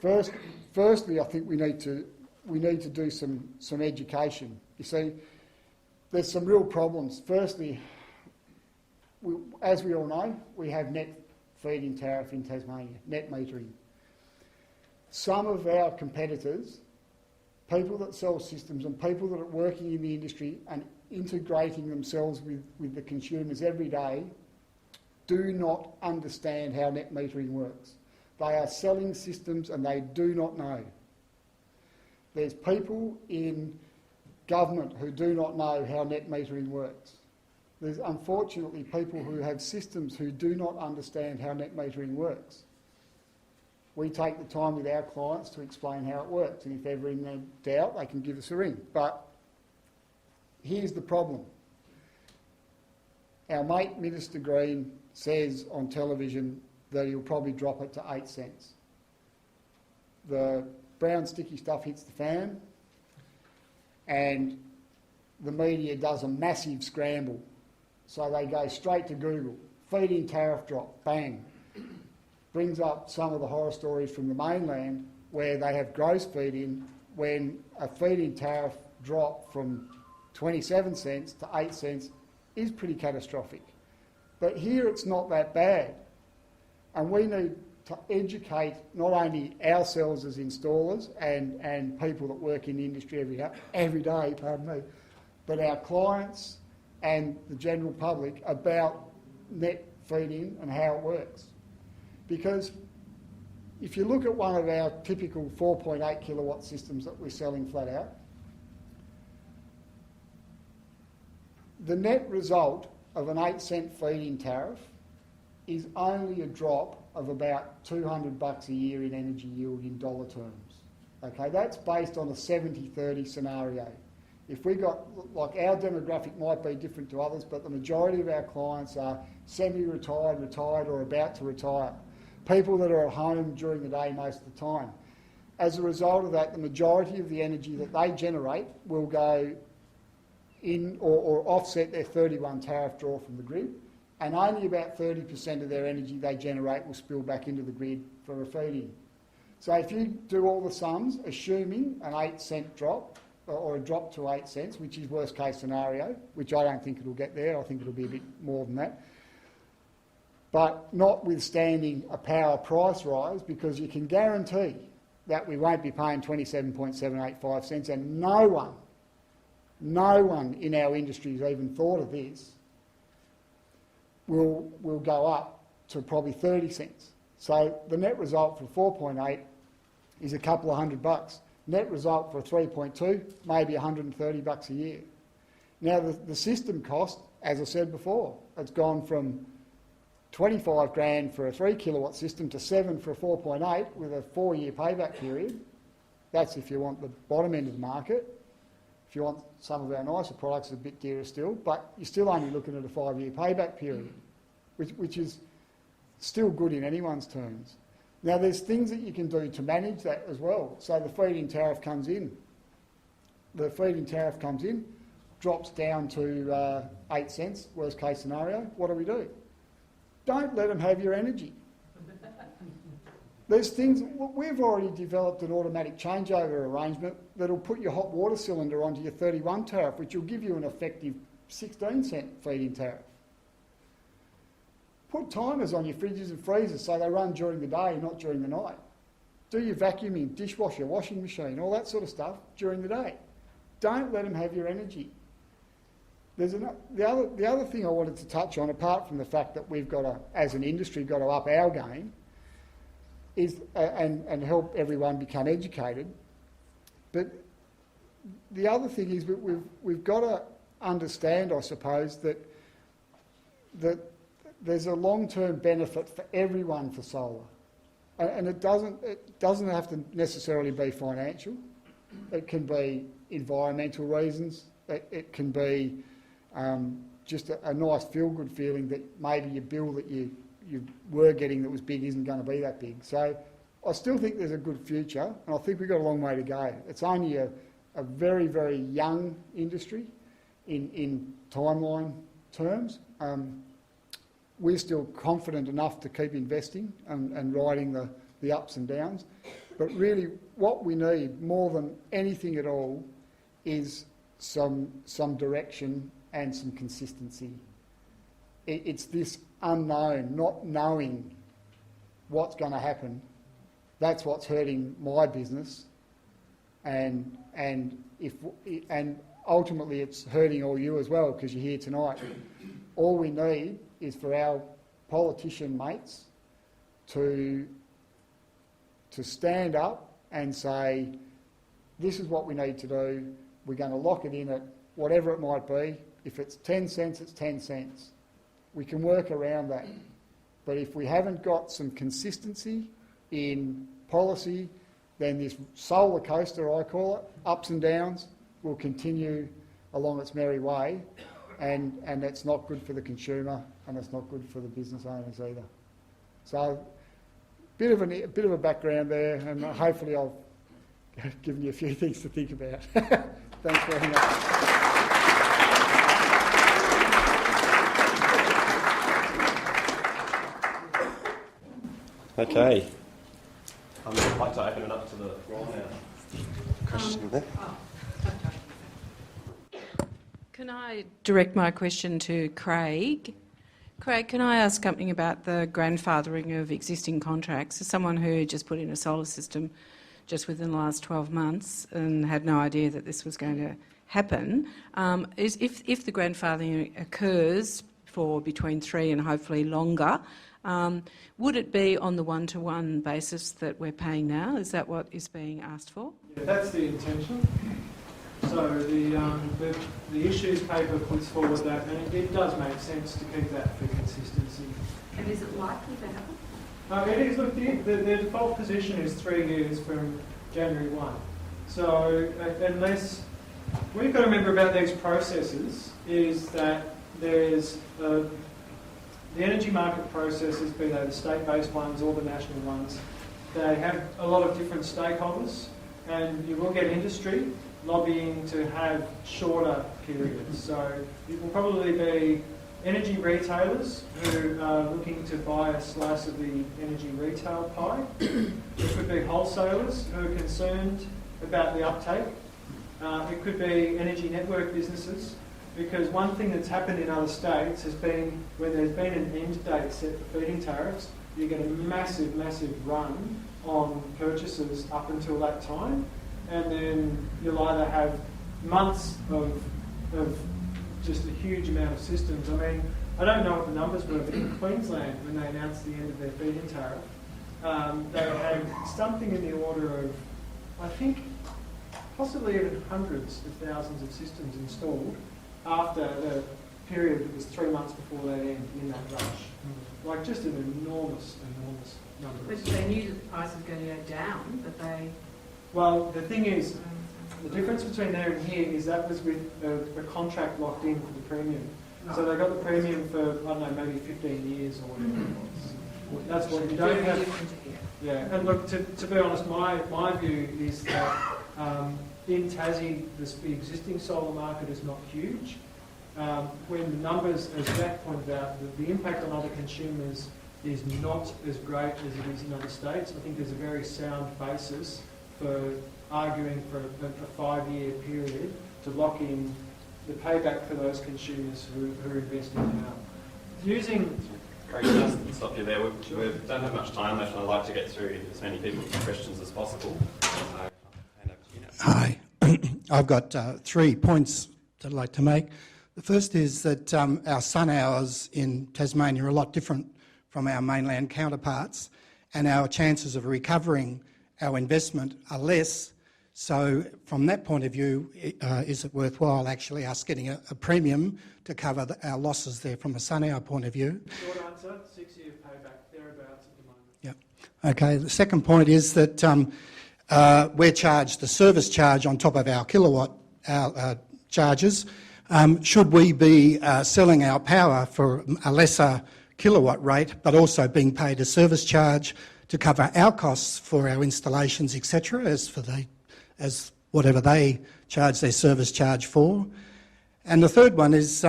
S4: firstly I think we need to do some education. You see, there's some real problems. Firstly, as we all know, we have net feed-in tariff in Tasmania, net metering. Some of our competitors, people that sell systems and people that are working in the industry and integrating themselves with the consumers every day, do not understand how net metering works. They are selling systems and they do not know. There's people in government who do not know how net metering works. There's unfortunately people who have systems who do not understand how net metering works. We take the time with our clients to explain how it works, and if ever in doubt, they can give us a ring. But here's the problem. Our mate, Minister Green, says on television that he'll probably drop it to 8 cents. The brown sticky stuff hits the fan, and the media does a massive scramble. So they go straight to Google, feed-in tariff drop, bang. Brings up some of the horror stories from the mainland where they have gross feed-in, when a feed-in tariff drop from 27 cents to 8 cents is pretty catastrophic. But here it's not that bad. And we need to educate not only ourselves as installers and people that work in the industry every day, but our clients and the general public about net feed-in and how it works. Because if you look at one of our typical 4.8 kilowatt systems that we're selling flat out, the net result of an 8 cent feed-in tariff is only a drop of about $200 a year in energy yield in dollar terms. Okay, that's based on a 70-30 scenario. If we got, like, our demographic might be different to others, but the majority of our clients are semi-retired, retired or about to retire. People that are at home during the day most of the time. As a result of that, the majority of the energy that they generate will go in or offset their 31 tariff draw from the grid, and only about 30% of their energy they generate will spill back into the grid for a feed-in. So if you do all the sums, assuming an 8 cent drop, or a drop to 8 cents, which is worst case scenario, which I don't think it'll get there, I think it'll be a bit more than that, but notwithstanding a power price rise, because you can guarantee that we won't be paying 27.785 cents, and no one in our industry has even thought of this, will go up to probably 30 cents. So the net result for 4.8 is a couple of $100. Net result for 3.2, maybe $130 a year. Now the system cost, as I said before, it's gone from 25 grand for a 3 kilowatt system to 7 for a 4.8 with a 4-year payback period. That's if you want the bottom end of the market. If you want some of our nicer products, it's a bit dearer still, but you're still only looking at a 5-year payback period, which is still good in anyone's terms. Now, there's things that you can do to manage that as well. So the feed-in tariff comes in. The feed-in tariff comes in, drops down to 8 cents, worst case scenario. What do? Don't let them have your energy. There's things, we've already developed an automatic changeover arrangement that'll put your hot water cylinder onto your 31 tariff, which will give you an effective 16 cent feed-in tariff. Put timers on your fridges and freezers so they run during the day, not during the night. Do your vacuuming, dishwasher, washing machine, all that sort of stuff during the day. Don't let them have your energy. The other thing I wanted to touch on, apart from the fact that we've got to, as an industry, got to up our game, is and help everyone become educated. But the other thing is we've got to understand, I suppose, that there's a long-term benefit for everyone for solar, and it doesn't have to necessarily be financial. It can be environmental reasons. It can be just a nice feel-good feeling that maybe your bill that you were getting that was big isn't going to be that big. So I still think there's a good future, and I think we've got a long way to go. It's only a very, very young industry in timeline terms. We're still confident enough to keep investing and riding the ups and downs. But really what we need more than anything at all is some direction and some consistency. It's this unknown, not knowing what's going to happen. That's what's hurting my business, and ultimately it's hurting all you as well because you're here tonight. All we need is for our politician mates to stand up and say, this is what we need to do. We're going to lock it in at whatever it might be. If it's 10 cents, it's 10 cents. We can work around that. But if we haven't got some consistency in policy, then this solar coaster, I call it, ups and downs, will continue along its merry way, and that's not good for the consumer, and it's not good for the business owners either. So, bit of a background there, and hopefully I've given you a few things to think about. Thanks very much.
S1: Okay. I'd like to open it up to the floor now. Question there.
S5: Can I direct my question to Craig? Craig, can I ask something about the grandfathering of existing contracts? As someone who just put in a solar system just within the last 12 months and had no idea that this was going to happen, if the grandfathering occurs for between 3 and hopefully longer, would it be on the one-to-one basis that we're paying now? Is that what is being asked for?
S3: Yeah, that's the intention. So the issues paper puts forward that, and it does make sense to keep that for consistency.
S6: And is it likely to happen?
S3: It is. Look, the default position is 3 years from January 1. So unless we've got to remember about these processes is that there's the energy market processes, be they the state-based ones or the national ones, they have a lot of different stakeholders, and you will get industry lobbying to have shorter periods. So it will probably be energy retailers who are looking to buy a slice of the energy retail pie. It could be wholesalers who are concerned about the uptake. It could be energy network businesses, because one thing that's happened in other states has been when there's been an end date set for feed-in tariffs, you get a massive, massive run on purchases up until that time, and then you'll either have months of just a huge amount of systems. I mean, I don't know what the numbers were, but in Queensland, when they announced the end of their feed-in tariff, they had something in the order of, I think, possibly even hundreds of thousands of systems installed after the period that was 3 months before that end in that rush. Like just an enormous number.
S6: But they knew that the price was going to go down, but they...
S3: Well, the thing is, the difference between there and here is that was with a contract locked in for the premium. So they got the premium for, I don't know, maybe 15 years or whatever it was. That's what you don't have. Yeah, and look, to be honest, my view is that in Tassie, the existing solar market is not huge. When the numbers, as Jack pointed out, the impact on other consumers is not as great as it is in other states. I think there's a very sound basis for arguing for a 5-year period to lock in the payback for those consumers who are investing now. Using...
S1: Craig, can I stop you there? We don't have much time left, and I'd like to get through as many people's questions as possible.
S7: Hi. I've got 3 points that I'd like to make. The first is that our sun hours in Tasmania are a lot different from our mainland counterparts, and our chances of recovering our investment are less. So from that point of view, is it worthwhile actually us getting a premium to cover our losses there from a sun hour point of view?
S3: Short answer, 6-year payback, thereabouts at the moment.
S7: Yep. Okay, the second point is that we're charged the service charge on top of our kilowatt charges. Should we be selling our power for a lesser kilowatt rate, but also being paid a service charge to cover our costs for our installations, etc., as whatever they charge their service charge for? And the third one is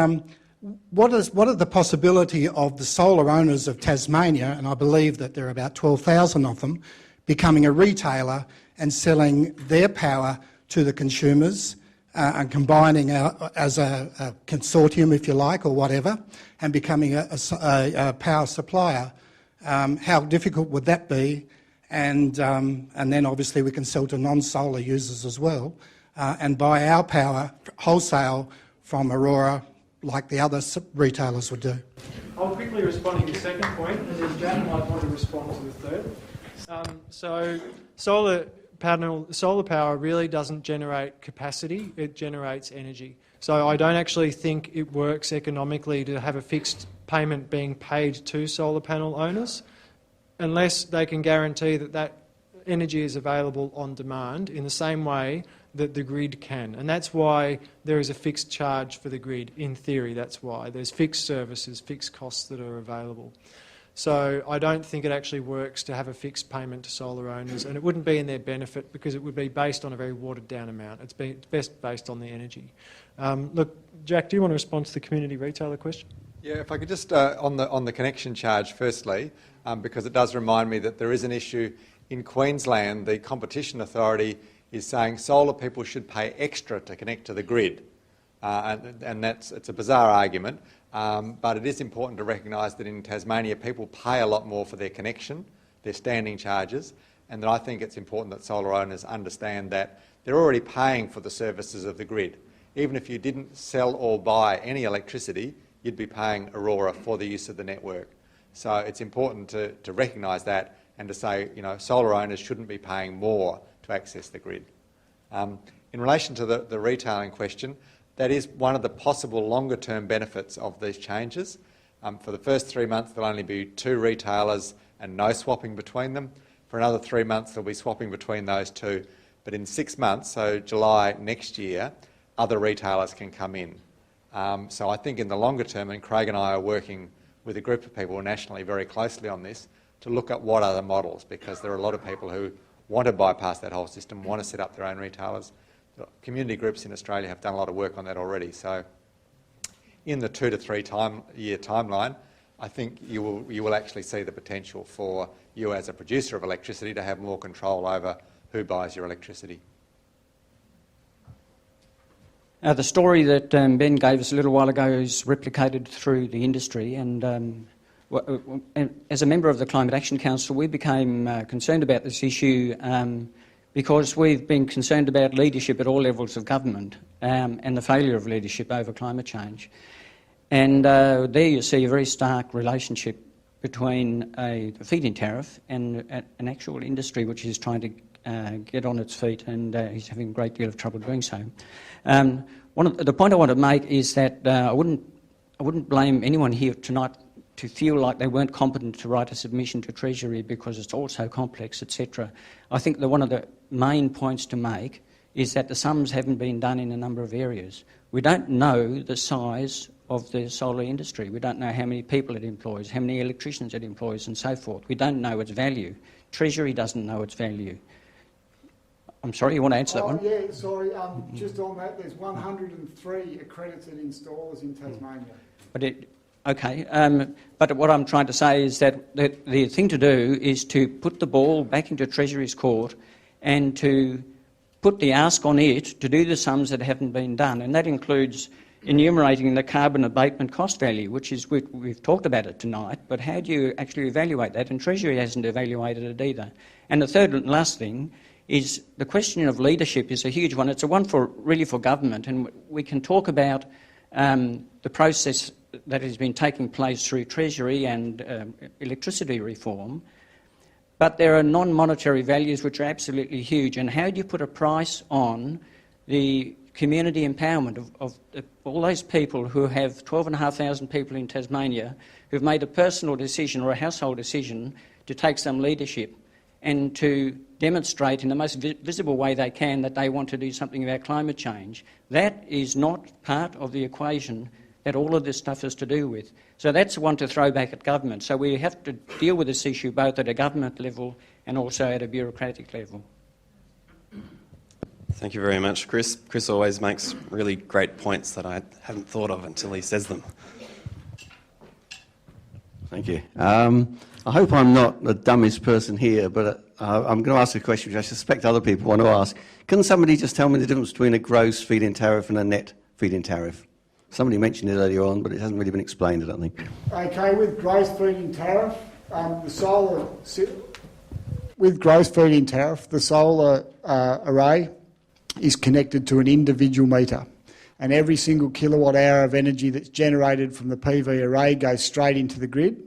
S7: what are the possibility of the solar owners of Tasmania, and I believe that there are about 12,000 of them, becoming a retailer and selling their power to the consumers and combining as a consortium, if you like, or whatever, and becoming a power supplier? How difficult would that be? And then obviously we can sell to non-solar users as well and buy our power wholesale from Aurora like the other retailers would do.
S3: I'll quickly respond to your second point, and then Jack might want to respond to the third. So solar power really doesn't generate capacity, it generates energy. So I don't actually think it works economically to have a fixed payment being paid to solar panel owners unless they can guarantee that that energy is available on demand in the same way that the grid can. And that's why there is a fixed charge for the grid. In theory, that's why. There's fixed services, fixed costs that are available. So I don't think it actually works to have a fixed payment to solar owners, and it wouldn't be in their benefit because it would be based on a very watered down amount. It's best based on the energy. Look, Jack, do you want to respond to the community retailer question?
S2: Yeah, if I could just, on the connection charge firstly, because it does remind me that there is an issue in Queensland. The Competition Authority is saying solar people should pay extra to connect to the grid. And it's a bizarre argument, but it is important to recognise that in Tasmania people pay a lot more for their connection, their standing charges, and that I think it's important that solar owners understand that they're already paying for the services of the grid. Even if you didn't sell or buy any electricity, you'd be paying Aurora for the use of the network. So it's important to recognise that and to say, you know, solar owners shouldn't be paying more to access the grid. In relation to the retailing question, that is one of the possible longer-term benefits of these changes. For the first 3 months, there'll only be 2 retailers and no swapping between them. For another 3 months, there'll be swapping between those 2. But in 6 months, so July next year, other retailers can come in. So I think in the longer term, and Craig and I are working with a group of people nationally very closely on this, to look at what are the models, because there are a lot of people who want to bypass that whole system, want to set up their own retailers. The community groups in Australia have done a lot of work on that already. So in the 2 to 3 year timeline, I think you will actually see the potential for you as a producer of electricity to have more control over who buys your electricity.
S8: The story that Ben gave us a little while ago is replicated through the industry, and as a member of the Climate Action Council, we became concerned about this issue because we've been concerned about leadership at all levels of government and the failure of leadership over climate change. And there you see a very stark relationship between the feed-in tariff and an actual industry which is trying to get on its feet, and is having a great deal of trouble doing so. The point I want to make is that I wouldn't blame anyone here tonight to feel like they weren't competent to write a submission to Treasury because it's all so complex, etc. I think that one of the main points to make is that the sums haven't been done in a number of areas. We don't know the size of the solar industry. We don't know how many people it employs, how many electricians it employs and so forth. We don't know its value. Treasury doesn't know its value. I'm sorry, you want to answer that one?
S4: Yeah, sorry. Just on that, there's 103 accredited installers in Tasmania.
S8: But what I'm trying to say is that the thing to do is to put the ball back into Treasury's court and to put the ask on it to do the sums that haven't been done, and that includes enumerating the carbon abatement cost value, which is, we've talked about it tonight, but how do you actually evaluate that? And Treasury hasn't evaluated it either. And the third and last thing is the question of leadership is a huge one. It's a one for government, and we can talk about the process that has been taking place through Treasury and electricity reform, but there are non-monetary values which are absolutely huge. And how do you put a price on the community empowerment of all those people who have 12,500 people in Tasmania who've made a personal decision or a household decision to take some leadership and to demonstrate in the most visible way they can that they want to do something about climate change? That is not part of the equation that all of this stuff is to do with. So that's one to throw back at government. So we have to deal with this issue both at a government level and also at a bureaucratic level.
S1: Thank you very much, Chris. Chris always makes really great points that I haven't thought of until he says them.
S9: Thank you. I hope I'm not the dumbest person here, but I'm going to ask a question which I suspect other people want to ask. Can somebody just tell me the difference between a gross feed-in tariff and a net feed-in tariff? Somebody mentioned it earlier on, but it hasn't really been explained, I don't think.
S4: Okay, with gross feed-in tariff, the solar array is connected to an individual meter, and every single kilowatt hour of energy that's generated from the PV array goes straight into the grid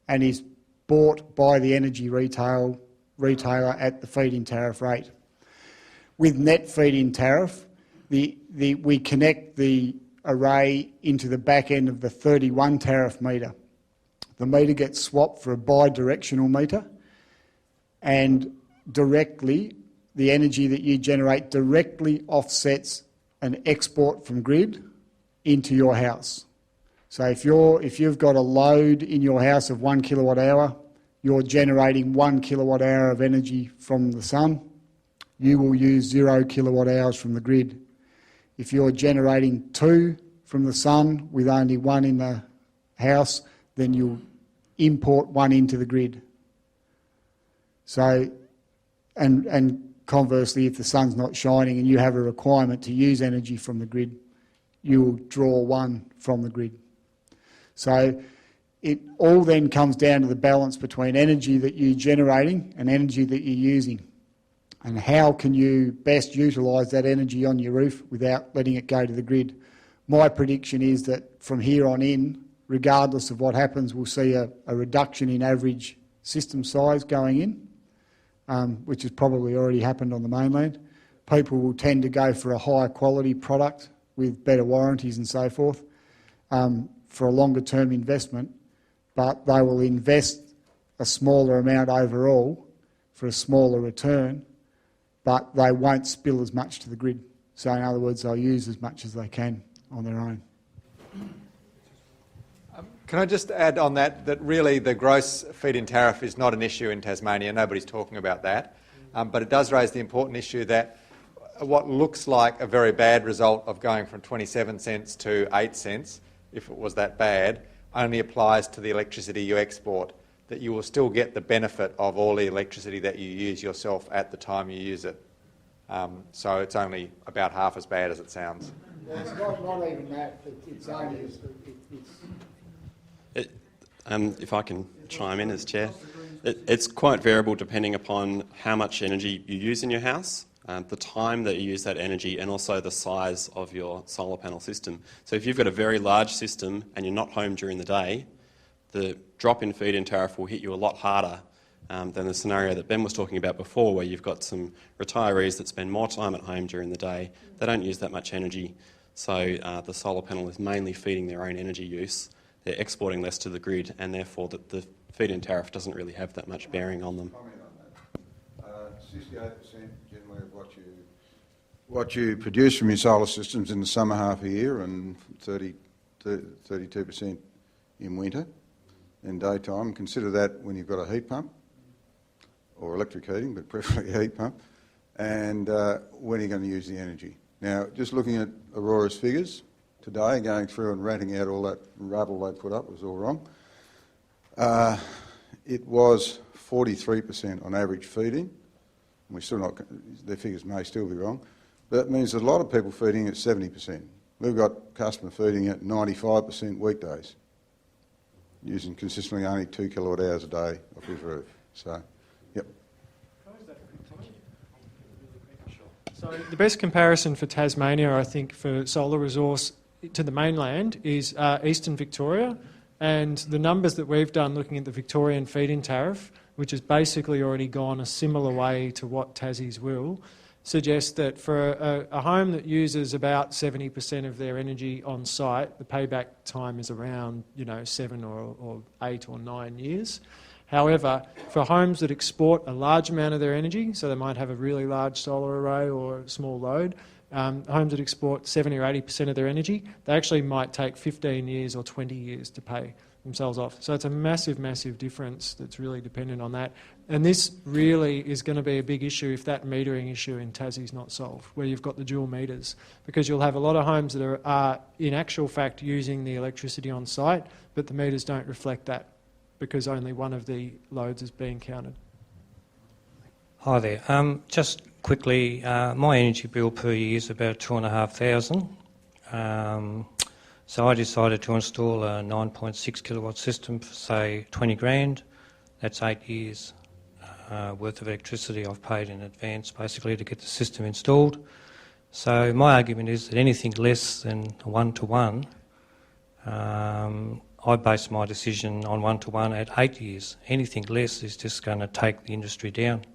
S4: and is bought by the energy retailer at the feed-in tariff rate. With net feed-in tariff, we connect the array into the back end of the 31 tariff meter. The meter gets swapped for a bi-directional meter, and directly the energy that you generate directly offsets an export from grid into your house. So if you've got a load in your house of 1 kilowatt hour, you're generating 1 kilowatt hour of energy from the sun, you will use 0 kilowatt hours from the grid. If you're generating 2 from the sun with only 1 in the house, then you'll import 1 into the grid. So, and conversely, if the sun's not shining and you have a requirement to use energy from the grid, you'll draw 1 from the grid. So it all then comes down to the balance between energy that you're generating and energy that you're using. And how can you best utilise that energy on your roof without letting it go to the grid? My prediction is that from here on in, regardless of what happens, we'll see a reduction in average system size going in, which has probably already happened on the mainland. People will tend to go for a higher quality product with better warranties and so forth for a longer term investment, but they will invest a smaller amount overall for a smaller return, but they won't spill as much to the grid. So in other words, they'll use as much as they can on their own.
S2: Can I just add on that really the gross feed-in tariff is not an issue in Tasmania. Nobody's talking about that. But it does raise the important issue that what looks like a very bad result of going from 27 cents to 8 cents, if it was that bad, only applies to the electricity you export, that you will still get the benefit of all the electricity that you use yourself at the time you use it. So it's only about half as bad as it sounds.
S4: Well, it's not even that. It's only...
S1: If I can chime in as chair, it's quite variable depending upon how much energy you use in your house, the time that you use that energy, and also the size of your solar panel system. So if you've got a very large system and you're not home during the day, the drop in feed-in tariff will hit you a lot harder than the scenario that Ben was talking about before, where you've got some retirees that spend more time at home during the day. They don't use that much energy, so the solar panel is mainly feeding their own energy use. They're exporting less to the grid, and therefore the feed-in tariff doesn't really have that much bearing on them.
S10: Comment on that. 68% generally of what you produce from your solar systems in the summer half a year, and 32% 32% in winter in daytime. Consider that when you've got a heat pump or electric heating, but preferably a heat pump, and when are you going to use the energy? Now, just looking at Aurora's figures today, going through and ratting out all that rabble they put up, was all wrong. It was 43% on average feeding. We're still not, their figures may still be wrong, but that means that a lot of people feeding at 70%. We've got customer feeding at 95% weekdays, using consistently only 2 kilowatt hours a day off his roof. So, yep.
S3: So the best comparison for Tasmania, I think, for solar resource to the mainland is eastern Victoria, and the numbers that we've done looking at the Victorian feed-in tariff, which has basically already gone a similar way to what Tassie's will, suggests that for a home that uses about 70% of their energy on site, the payback time is around 7 or 8 or 9 years. However, for homes that export a large amount of their energy, so they might have a really large solar array or a small load, homes that export 70 or 80% of their energy, they actually might take 15 years or 20 years to pay themselves off. So it's a massive, massive difference that's really dependent on that. And this really is going to be a big issue if that metering issue in Tassie's not solved, where you've got the dual meters, because you'll have a lot of homes that are in actual fact using the electricity on site, but the meters don't reflect that because only one of the loads is being counted.
S11: Hi there. Just quickly, my energy bill per year is about $2,500. So I decided to install a 9.6 kilowatt system for, say, 20 grand. That's 8 years worth of electricity I've paid in advance, basically, to get the system installed. So my argument is that anything less than a one-to-one, I base my decision on one-to-one at 8 years. Anything less is just going to take the industry down.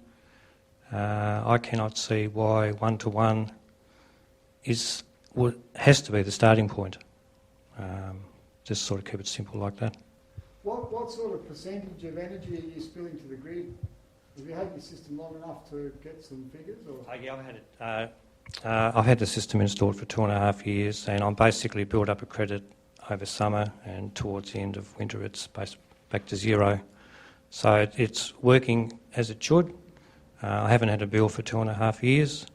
S11: I cannot see why one-to-one has to be the starting point. Just sort of keep it simple like that.
S4: What sort of percentage of energy are you spilling to the grid? Have you had your system long enough to get some figures? Or?
S11: Yeah, I've had it. I've had the system installed for 2.5 years, and I'm basically built up a credit over summer, and towards the end of winter it's back to zero. So it's working as it should. I haven't had a bill for 2.5 years,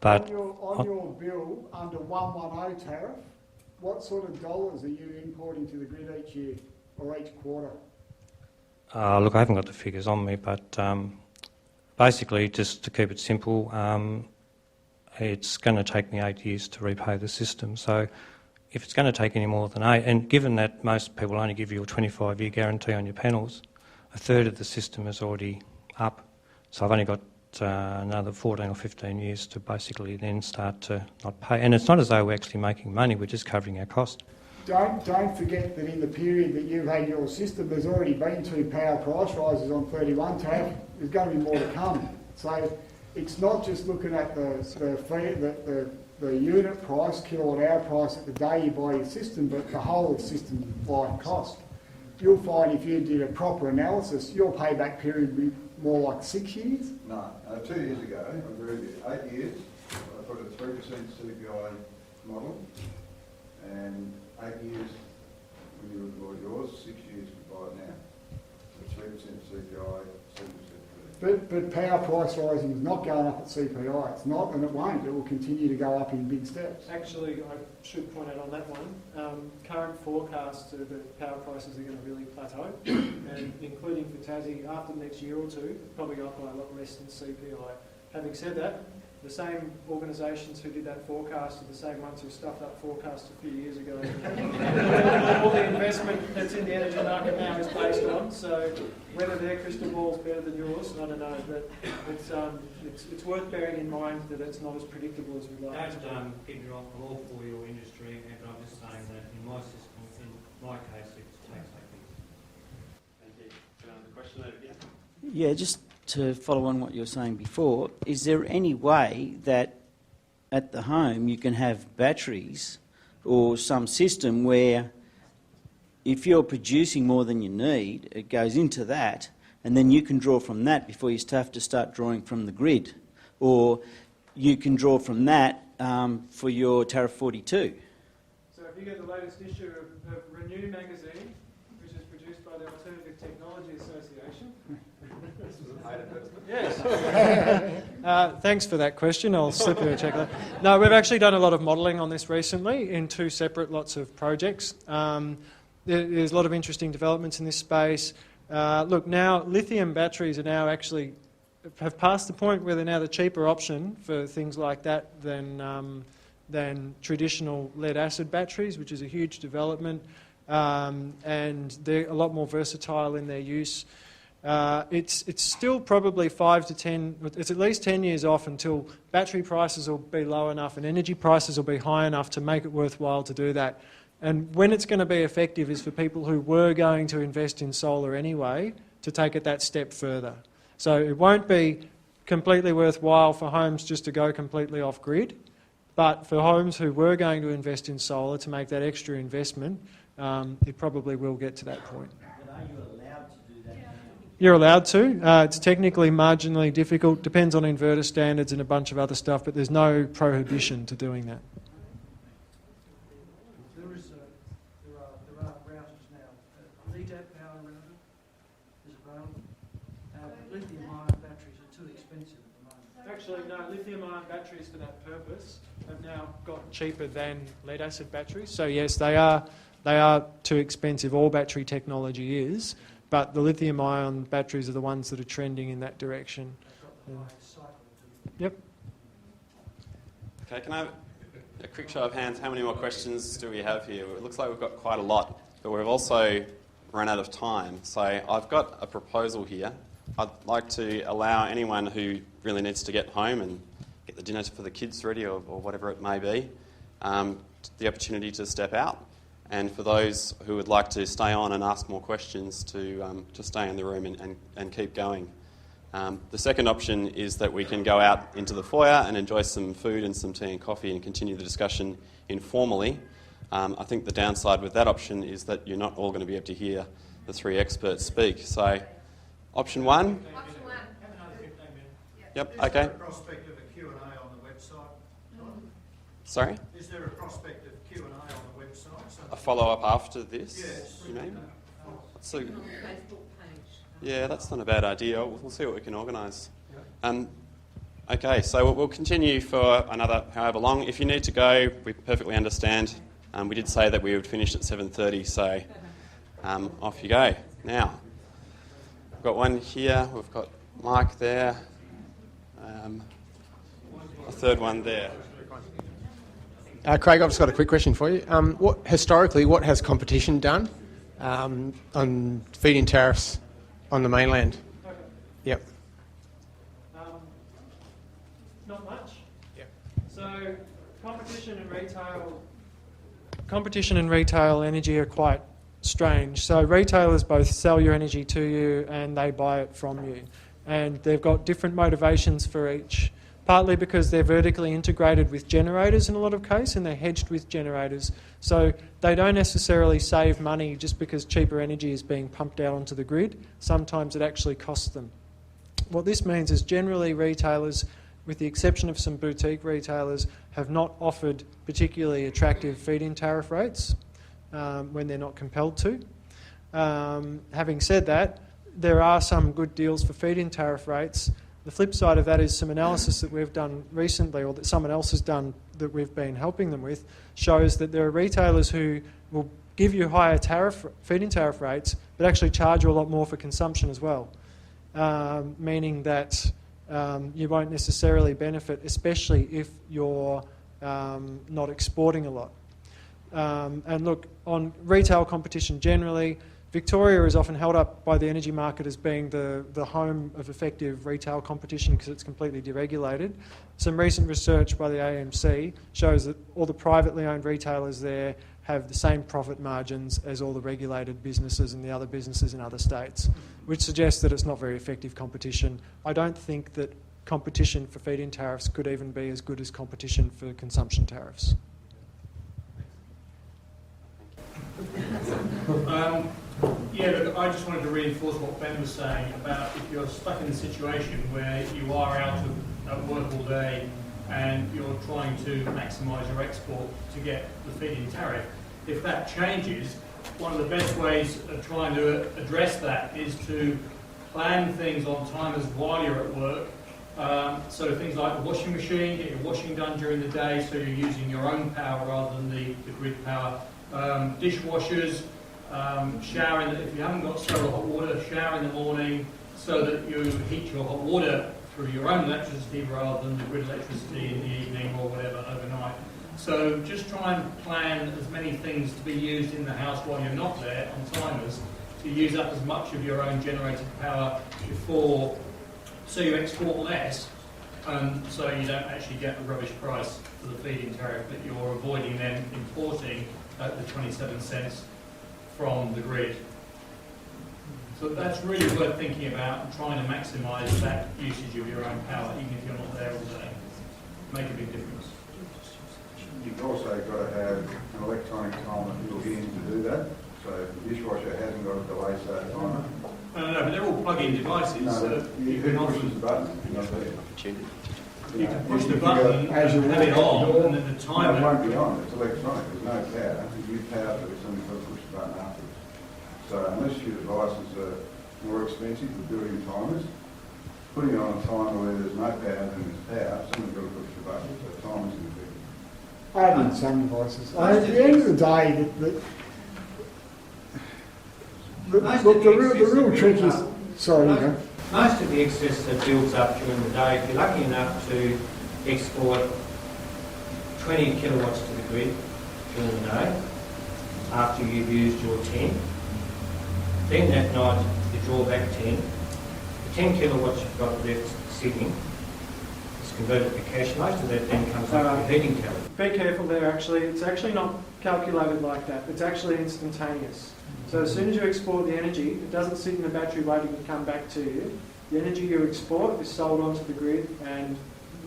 S11: but
S4: on your bill under 110 tariff, what sort of dollars are you importing to the grid each year or each quarter?
S11: Look, I haven't got the figures on me, but basically, just to keep it simple, it's going to take me 8 years to repay the system. So if it's going to take any more than 8, and given that most people only give you a 25-year guarantee on your panels, a third of the system is already up. So I've only got another 14 or 15 years to basically then start to not pay. And it's not as though we're actually making money, we're just covering our cost.
S4: Don't forget that in the period that you've had your system, there's already been 2 power price rises on 31 tariff. There's going to be more to come. So it's not just looking at the unit price, kilowatt hour price at the day you buy your system, but the whole system-wide cost. You'll find if you did a proper analysis, your payback period would be more like 6 years?
S10: No, 2 years ago, I agree with you, 8 years, I put a 3% CPI model, and 8 years when you report yours, 6 years to buy it now. So 3% CPI, 7%
S4: But power price rising is not going up at CPI. It's not, and it won't. It will continue to go up in big steps.
S3: Actually, I should point out on that one, current forecasts are that power prices are going to really plateau, and including for Tassie, after the next year or two, probably up by a lot less than CPI. Having said that, the same organisations who did that forecast are the same ones who stuffed up forecasts a few years ago. All the investment that's in the energy market now is based on, so whether their crystal ball is better than yours, I don't know, but it's worth bearing in mind that it's not as predictable as we'd like.
S11: Don't keep your off the law for your industry, but I'm just saying that in my system, in my case, it takes 8 years.
S1: Thank you. The question over here.
S12: Yeah, just to follow on what you were saying before, is there any way that at the home you can have batteries or some system where if you're producing more than you need, it goes into that, and then you can draw from that before you have to start drawing from the grid? Or you can draw from that for your tariff 42?
S3: So if you get the latest issue of Renew magazine, which is produced by the Alternative Technology Association.
S2: This was a paid advertisement.
S3: Yes. Thanks for that question. I'll slip you a check. No, we've actually done a lot of modelling on this recently in two separate lots of projects. There's a lot of interesting developments in this space. Look, now lithium batteries are now actually have passed the point where they're now the cheaper option for things like that than traditional lead-acid batteries, which is a huge development, and they're a lot more versatile in their use. It's still probably 5 to 10, it's at least 10 years off until battery prices will be low enough and energy prices will be high enough to make it worthwhile to do that. And when it's going to be effective is for people who were going to invest in solar anyway to take it that step further. So it won't be completely worthwhile for homes just to go completely off-grid, but for homes who were going to invest in solar to make that extra investment, it probably will get to that point.
S12: But are you allowed to do that?
S3: You're allowed to. It's technically marginally difficult, depends on inverter standards and a bunch of other stuff, but there's no prohibition to doing that.
S13: There are routers now. LEDAP power router is available. Lithium-ion batteries are too expensive at the moment.
S3: Actually, no, lithium-ion batteries for that purpose have now got cheaper than lead-acid batteries. So yes, they are too expensive. All battery technology is, but the lithium-ion batteries are the ones that are trending in that direction. Yep.
S1: Okay, can I have a quick show of hands? How many more questions do we have here? It looks like we've got quite a lot, but we've also run out of time. So I've got a proposal here. I'd like to allow anyone who really needs to get home and get the dinner for the kids ready or whatever it may be, the opportunity to step out. And for those who would like to stay on and ask more questions to stay in the room and keep going. The second option is that we can go out into the foyer and enjoy some food and some tea and coffee and continue the discussion informally. I think the downside with that option is that you're not all going to be able to hear the three experts speak. So, option one?
S6: Option one.
S3: Have another 15 minutes.
S1: Yep,
S13: Is
S1: okay.
S13: there a prospect of a Q&A on the website?
S1: Sorry?
S13: Is there a prospect of Q&A on the website?
S1: A follow-up after this,
S13: Yes.
S1: you mean? So,
S6: On the Facebook page.
S1: yeah, that's not a bad idea. We'll see what we can organise. Okay, so we'll continue for another however long. If you need to go, we perfectly understand. We did say that we would finish at 7:30, so off you go. Now, we've got one here, we've got Mike there, a third one there.
S14: Craig, I've just got a quick question for you. Historically, what has competition done on feed-in tariffs on the mainland?
S3: Okay.
S14: Yep.
S3: Not much.
S14: Yep.
S3: So competition and retail energy are quite strange. So retailers both sell your energy to you and they buy it from you. And they've got different motivations for each, partly because they're vertically integrated with generators in a lot of cases and they're hedged with generators. So they don't necessarily save money just because cheaper energy is being pumped out onto the grid. Sometimes it actually costs them. What this means is generally retailers, with the exception of some boutique retailers, have not offered particularly attractive feed-in tariff rates when they're not compelled to. Having said that, there are some good deals for feed-in tariff rates. The flip side of that is some analysis that we've done recently, or that someone else has done that we've been helping them with, shows that there are retailers who will give you higher feed-in tariff rates, but actually charge you a lot more for consumption as well, meaning that you won't necessarily benefit, especially if you're not exporting a lot. And look, on retail competition generally, Victoria is often held up by the energy market as being the home of effective retail competition because it's completely deregulated. Some recent research by the AMC shows that all the privately owned retailers there have the same profit margins as all the regulated businesses and the other businesses in other states, which suggests that it's not very effective competition. I don't think that competition for feed-in tariffs could even be as good as competition for consumption tariffs.
S15: Yeah, look, I just wanted to reinforce what Ben was saying about if you're stuck in a situation where you are out of work all day and you're trying to maximise your export to get the feed-in tariff, if that changes, one of the best ways of trying to address that is to plan things on timers while you're at work. So things like the washing machine, get your washing done during the day so you're using your own power rather than the grid power. Dishwashers, showering, if you haven't got solar hot water, shower in the morning so that you heat your hot water through your own electricity rather than the grid electricity in the evening or whatever overnight. So just try and plan as many things to be used in the house while you're not there on timers to use up as much of your own generated power before, so you export less and so you don't actually get a rubbish price for the feed-in tariff, but you're avoiding then importing at the 27 cents from the grid. So that's really worth thinking about and trying to maximise that usage of your own power, even if you're not there all day. Make a big difference.
S10: You've also got to have an electronic timer built in to do that. So if the dishwasher hasn't got a delay set timer.
S15: No, but they're all plug-in devices.
S10: No, you can push the button.
S15: You can push the button and have it on, and then the timer...
S10: No, it won't be on. It's electronic. There's no power. You power to it, somebody's got to push the button afterwards. So unless your devices are more expensive for building timers, putting it on a timer where there's no power and there's power, someone's got to push the button. So the timer's going to be...
S4: I need some devices. At the end of the day, the real trick is... Sorry, you go.
S11: Most of the excess that builds up during the day, if you're lucky enough to export 20 kilowatts to the grid during the day, after you've used your 10, then that night you draw back 10. The 10 kilowatts you've got left sitting is converted to cash. Most of that then comes out of your heating tariff.
S3: Be careful there, actually. It's actually not calculated like that. It's actually instantaneous. So as soon as you export the energy, it doesn't sit in the battery waiting to come back to you. The energy you export is sold onto the grid, and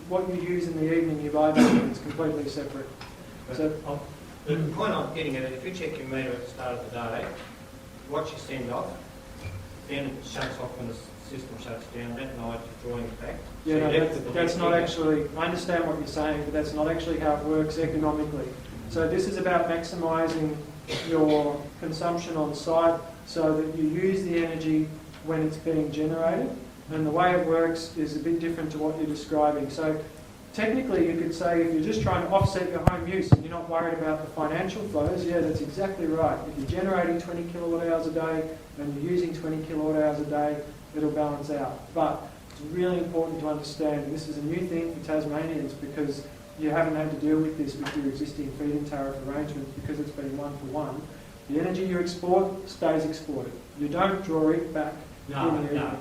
S3: what you use in the evening you buy back, it's completely separate. So
S11: the point I'm getting at is if you check your meter at the start of the day, what you send off, then it shuts off when the system shuts down. That night you're drawing it back.
S3: Yeah,
S11: so
S3: no, that's not actually, I understand what you're saying, but that's not actually how it works economically. So this is about maximising your consumption on site so that you use the energy when it's being generated, and the way it works is a bit different to what you're describing. So technically you could say if you're just trying to offset your home use and you're not worried about the financial flows, yeah, that's exactly right. If you're generating 20 kilowatt hours a day and you're using 20 kilowatt hours a day, it'll balance out. But it's really important to understand, and this is a new thing for Tasmanians because you haven't had to deal with this with your existing feed-in tariff arrangements because it's been one-for-one. The energy you export stays exported. You don't draw it back in the evening.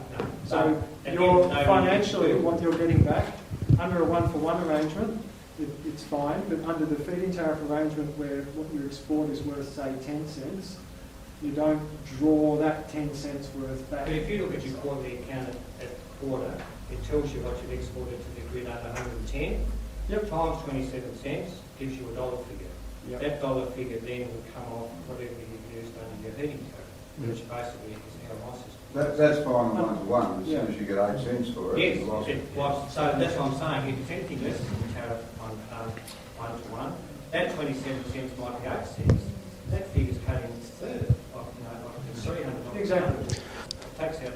S3: So you're financially, what you're getting back, under a one-for-one arrangement, it's fine, but under the feed-in tariff arrangement where what you export is worth, say, 10 cents, you don't draw that 10 cents worth back.
S11: But if you look at your quarterly account at quarter, it tells you what you've exported to the grid under 110. Yep. Times 27 cents gives you a dollar figure. Yep. That dollar figure then will come off whatever you've used under your heating tariff, which basically is how my system.
S10: That's fine one-to-one, as soon as you get 8 cents for it.
S11: Yes, so that's what I'm saying. If it's anything less than the tariff one-to-one, that 27 cents might be 8 cents. That figure's cutting a third of, it's $300.
S3: Exactly.
S11: It takes out,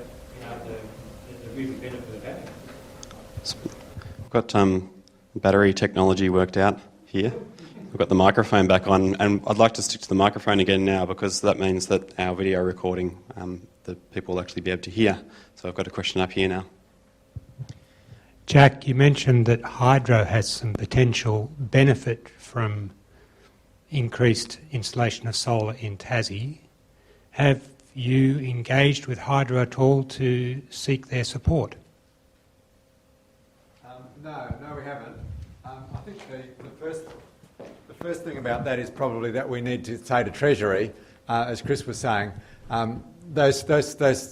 S11: the real benefit of having it.
S1: We've got battery technology worked out here. We've got the microphone back on, and I'd like to stick to the microphone again now because that means that our video recording, the people will actually be able to hear. So I've got a question up here now.
S16: Jack, you mentioned that hydro has some potential benefit from increased installation of solar in Tassie. Have you engaged with hydro at all to seek their support?
S2: No, we haven't. I think the first thing about that is probably that we need to say to Treasury, as Chris was saying, those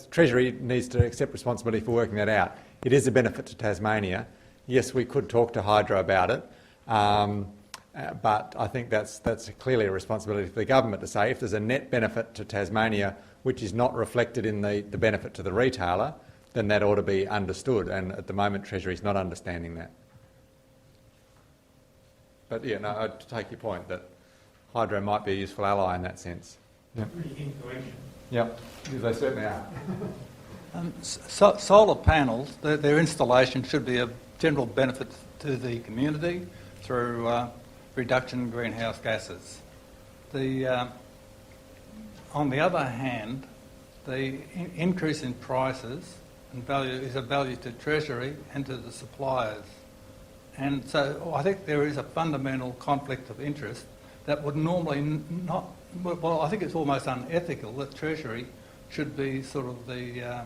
S2: Treasury needs to accept responsibility for working that out. It is a benefit to Tasmania. Yes, we could talk to Hydro about it, but I think that's clearly a responsibility for the government to say if there's a net benefit to Tasmania which is not reflected in the benefit to the retailer, then that ought to be understood, and at the moment Treasury is not understanding that. But yeah, no, I take your point that hydro might be a useful ally in that sense. Yep.
S15: Pretty influential.
S2: Yep, they certainly are.
S17: Solar panels, their installation should be of general benefit to the community through reduction in greenhouse gases. On the other hand, the increase in prices and value is a value to Treasury and to the suppliers. And so I think there is a fundamental conflict of interest that would normally not, well, I think it's almost unethical that Treasury should be sort of the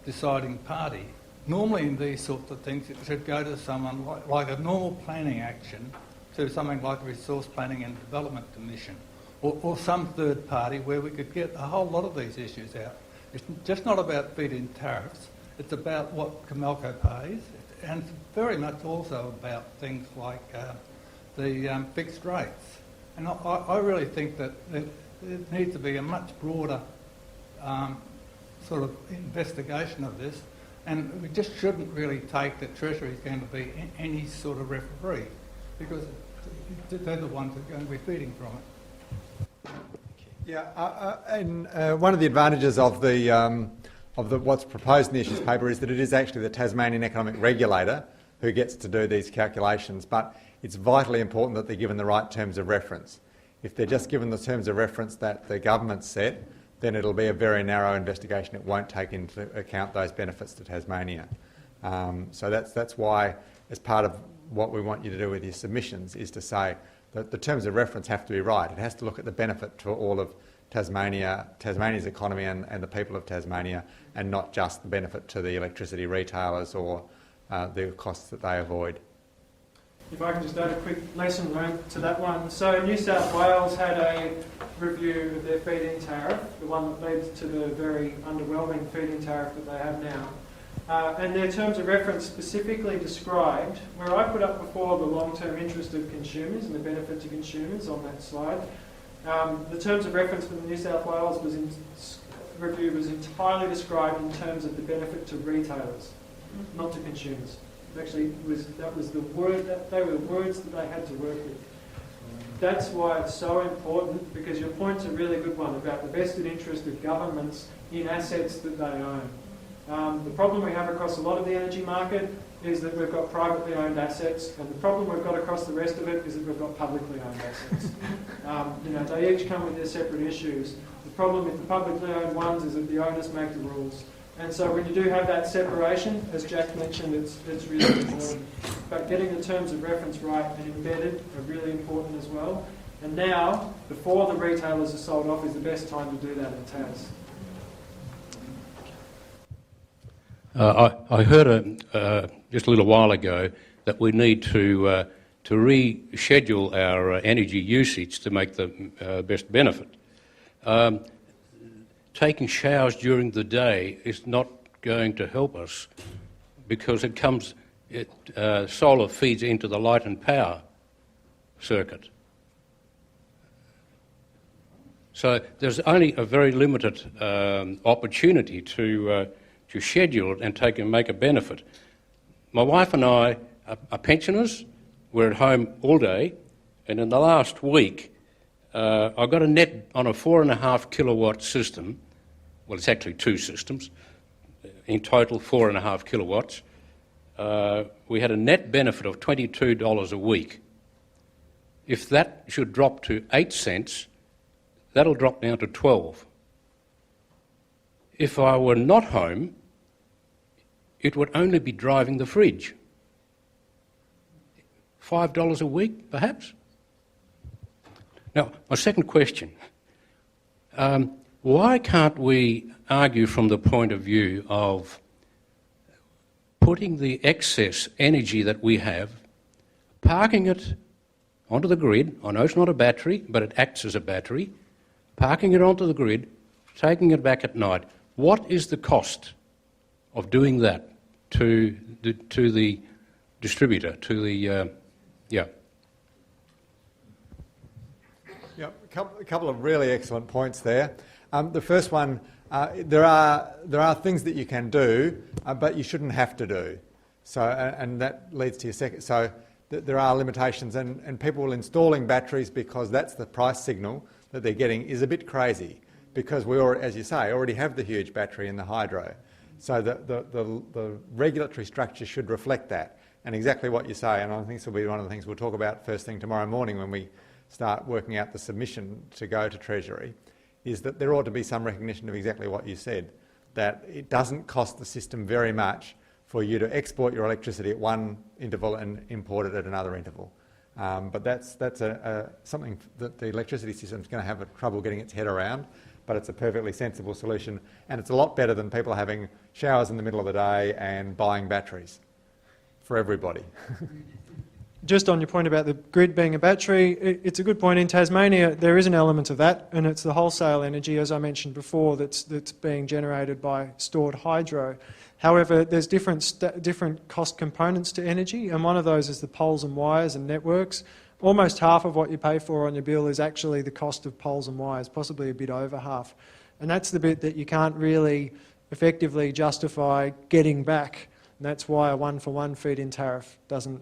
S17: deciding party. Normally in these sorts of things it should go to someone like a normal planning action, to something like the Resource Planning and Development Commission, or some third party where we could get a whole lot of these issues out. It's just not about feed-in tariffs, it's about what Comelco pays, and it's very much also about things like the fixed rates. And I really think that there needs to be a much broader sort of investigation of this, and we just shouldn't really take that Treasury is going to be any sort of referee, because they're the ones that are going to be feeding from it.
S2: Yeah, and one of the advantages of what's proposed in the issues paper is that it is actually the Tasmanian Economic Regulator who gets to do these calculations, but it's vitally important that they're given the right terms of reference. If they're just given the terms of reference that the government set, then it'll be a very narrow investigation. It won't take into account those benefits to Tasmania. So that's why, as part of what we want you to do with your submissions, is to say that the terms of reference have to be right. It has to look at the benefit to all of Tasmania, Tasmania's economy and the people of Tasmania, and not just the benefit to the electricity retailers or the costs that they avoid.
S3: If I can just add a quick lesson learned to that one. So New South Wales had a review of their feed-in tariff, the one that leads to the very underwhelming feed-in tariff that they have now. And their terms of reference specifically described, where I put up before the long-term interest of consumers and the benefit to consumers on that slide, the terms of reference for the New South Wales review was entirely described in terms of the benefit to retailers, not to consumers. Actually, that was the word that they were the words that they had to work with. That's why it's so important, because your point's a really good one about the vested interest of governments in assets that they own. The problem we have across a lot of the energy market is that we've got privately owned assets, and the problem we've got across the rest of it is that we've got publicly owned assets. They each come with their separate issues. The problem with the publicly owned ones is that the owners make the rules. And so when you do have that separation, as Jack mentioned, it's really important. But getting the terms of reference right and embedded are really important as well. And now, before the retailers are sold off, is the best time to do that in Tas.
S18: I heard just a little while ago that we need to reschedule our energy usage to make the best benefit. Taking showers during the day is not going to help us, because solar feeds into the light and power circuit. So there's only a very limited opportunity to schedule it and make a benefit. My wife and I are pensioners. We're at home all day, and in the last week I got a net on a 4.5 kilowatt system. Well, it's actually two systems. In total, 4.5 kilowatts. We had a net benefit of $22 a week. If that should drop to 8 cents, that'll drop down to 12. If I were not home, it would only be driving the fridge. $5 a week, perhaps? Now, my second question. Why can't we argue from the point of view of putting the excess energy that we have, parking it onto the grid? I know it's not a battery, but it acts as a battery. Parking it onto the grid, taking it back at night. What is the cost of doing that to the distributor, to the...
S2: Yeah, a couple of really excellent points there. The first one, there are things that you can do, but you shouldn't have to do. So, and that leads to your second. So, there are limitations, and people installing batteries because that's the price signal that they're getting is a bit crazy, because we, as you say, already have the huge battery in the hydro. So the regulatory structure should reflect that, and exactly what you say, and I think this will be one of the things we'll talk about first thing tomorrow morning when we start working out the submission to go to Treasury, is that there ought to be some recognition of exactly what you said, that it doesn't cost the system very much for you to export your electricity at one interval and import it at another interval. But that's something that the electricity system is going to have trouble getting its head around, but it's a perfectly sensible solution, and it's a lot better than people having showers in the middle of the day and buying batteries for everybody.
S3: Just on your point about the grid being a battery, it's a good point. In Tasmania, there is an element of that, and it's the wholesale energy, as I mentioned before, that's being generated by stored hydro. However, there's different cost components to energy, and one of those is the poles and wires and networks. Almost half of what you pay for on your bill is actually the cost of poles and wires, possibly a bit over half. And that's the bit that you can't really effectively justify getting back, and that's why a one-for-one feed-in tariff doesn't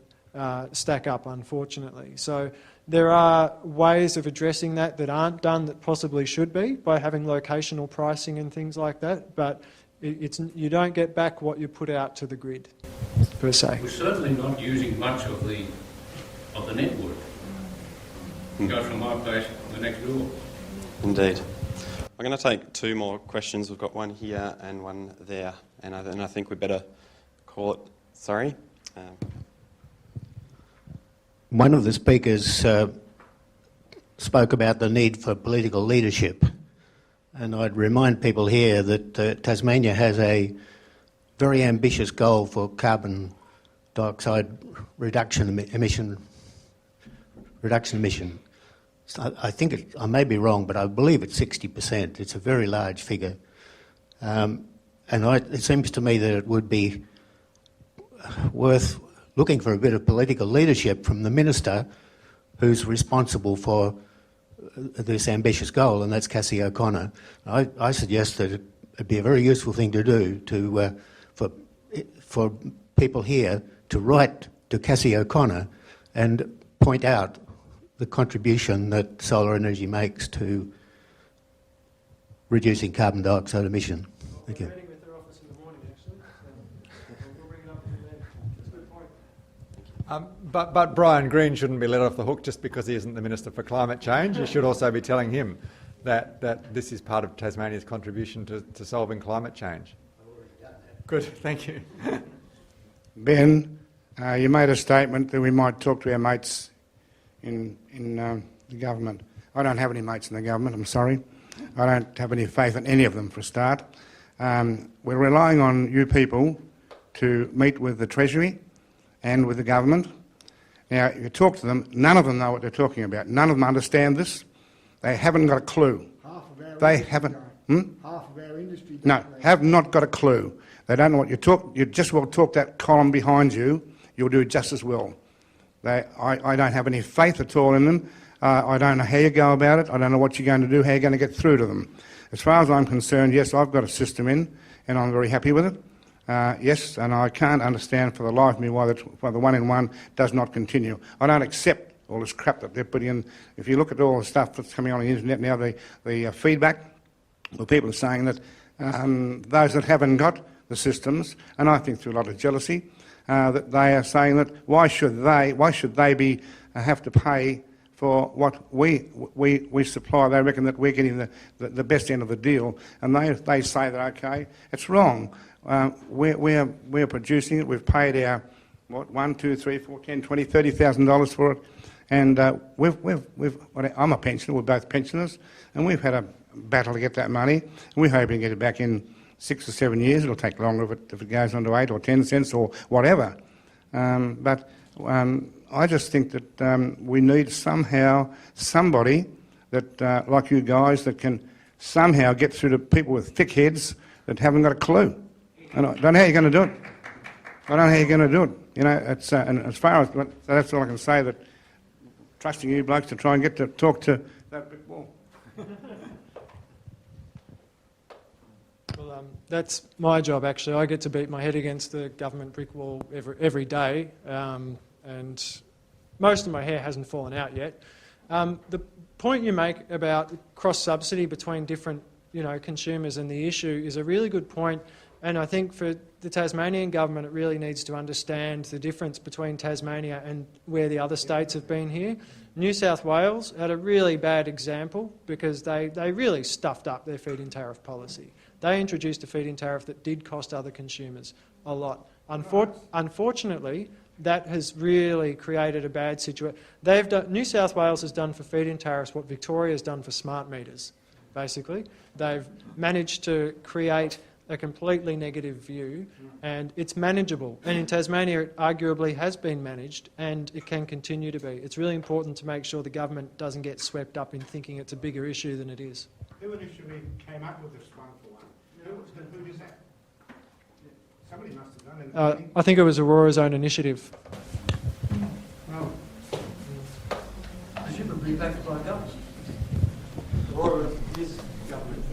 S3: stack up, unfortunately. So there are ways of addressing that aren't done that possibly should be, by having locational pricing and things like that, but you don't get back what you put out to the grid, per se.
S18: We're certainly not using much of the network. Go from my place to the next door.
S1: Indeed. I'm going to take two more questions. We've got one here and one there, and I think we better call it. Sorry.
S19: One of the speakers spoke about the need for political leadership, and I'd remind people here that Tasmania has a very ambitious goal for carbon dioxide reduction emission. So I think I may be wrong, but I believe it's 60%. It's a very large figure, and it seems to me that it would be worth looking for a bit of political leadership from the minister who's responsible for this ambitious goal, and that's Cassie O'Connor. I suggest that it'd be a very useful thing to do for people here to write to Cassie O'Connor and point out the contribution that solar energy makes to reducing carbon dioxide emission. Thank you.
S2: But Bryan Green shouldn't be let off the hook just because he isn't the Minister for Climate Change. You should also be telling him that this is part of Tasmania's contribution to solving climate change. Good, thank you.
S20: Ben, you made a statement that we might talk to our mates in the government. I don't have any mates in the government, I'm sorry. I don't have any faith in any of them, for a start. We're relying on you people to meet with the Treasury and with the government. Now, if you talk to them, none of them know what they're talking about. None of them understand this. They haven't got a clue.
S4: Half of our
S20: They
S4: industry
S20: haven't.
S4: Half of our industry.
S20: No, have not got a clue. They don't know what you talk. You just will talk that column behind you. You'll do just as well. I don't have any faith at all in them. I don't know how you go about it. I don't know what you're going to do, how you're going to get through to them. As far as I'm concerned, yes, I've got a system in, and I'm very happy with it. Yes, and I can't understand for the life of me why the one-in-one does not continue. I don't accept all this crap that they're putting in. If you look at all the stuff that's coming on the internet now, the feedback, well, people are saying that those that haven't got the systems, and I think through a lot of jealousy, that they are saying that why should they have to pay for what we supply? They reckon that we're getting the best end of the deal, and they say that okay, it's wrong. We're producing it. We've paid our $1, $2, $3, $4, $10, $20, $30,000 for it, and I'm a pensioner. We're both pensioners, and we've had a battle to get that money. And we're hoping to get it back in 6 or 7 years. It'll take longer if it goes on to 8 or 10 cents or whatever. But I just think that we need somebody that like you guys that can somehow get through to people with thick heads that haven't got a clue. And I don't know how you're going to do it. I don't know how you're going to do it. You know, it's and as far as that's all I can say. That trusting you blokes to try and get to talk to that bit more.
S3: Well, that's my job actually. I get to beat my head against the government brick wall every day, and most of my hair hasn't fallen out yet. The point you make about cross-subsidy between different consumers and the issue is a really good point, and I think for the Tasmanian government it really needs to understand the difference between Tasmania and where the other states have been here. New South Wales had a really bad example because they really stuffed up their feed-in tariff policy. They introduced a feed-in tariff that did cost other consumers a lot. Unfortunately, that has really created a bad situation. New South Wales has done for feed-in tariffs what Victoria has done for smart meters, basically. They've managed to create a completely negative view, and it's manageable. And in Tasmania, it arguably has been managed, and it can continue to be. It's really important to make sure the government doesn't get swept up in thinking it's a bigger issue than it is.
S20: Who initially came up with this one for one? Who did that? Somebody must have done it.
S3: I think it was Aurora's own initiative.
S20: Well,
S13: presumably backed by government. Aurora is government.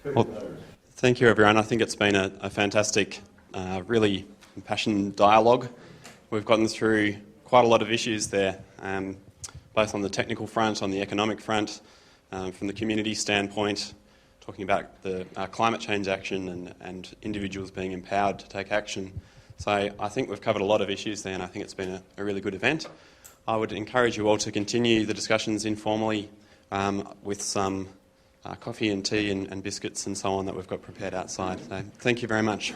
S1: Well, thank you, everyone. I think it's been a fantastic, really impassioned dialogue. We've gotten through quite a lot of issues there, both on the technical front, on the economic front, from the community standpoint, talking about the climate change action and individuals being empowered to take action. So I think we've covered a lot of issues there, and I think it's been a really good event. I would encourage you all to continue the discussions informally with some coffee and tea and biscuits and so on that we've got prepared outside. So thank you very much.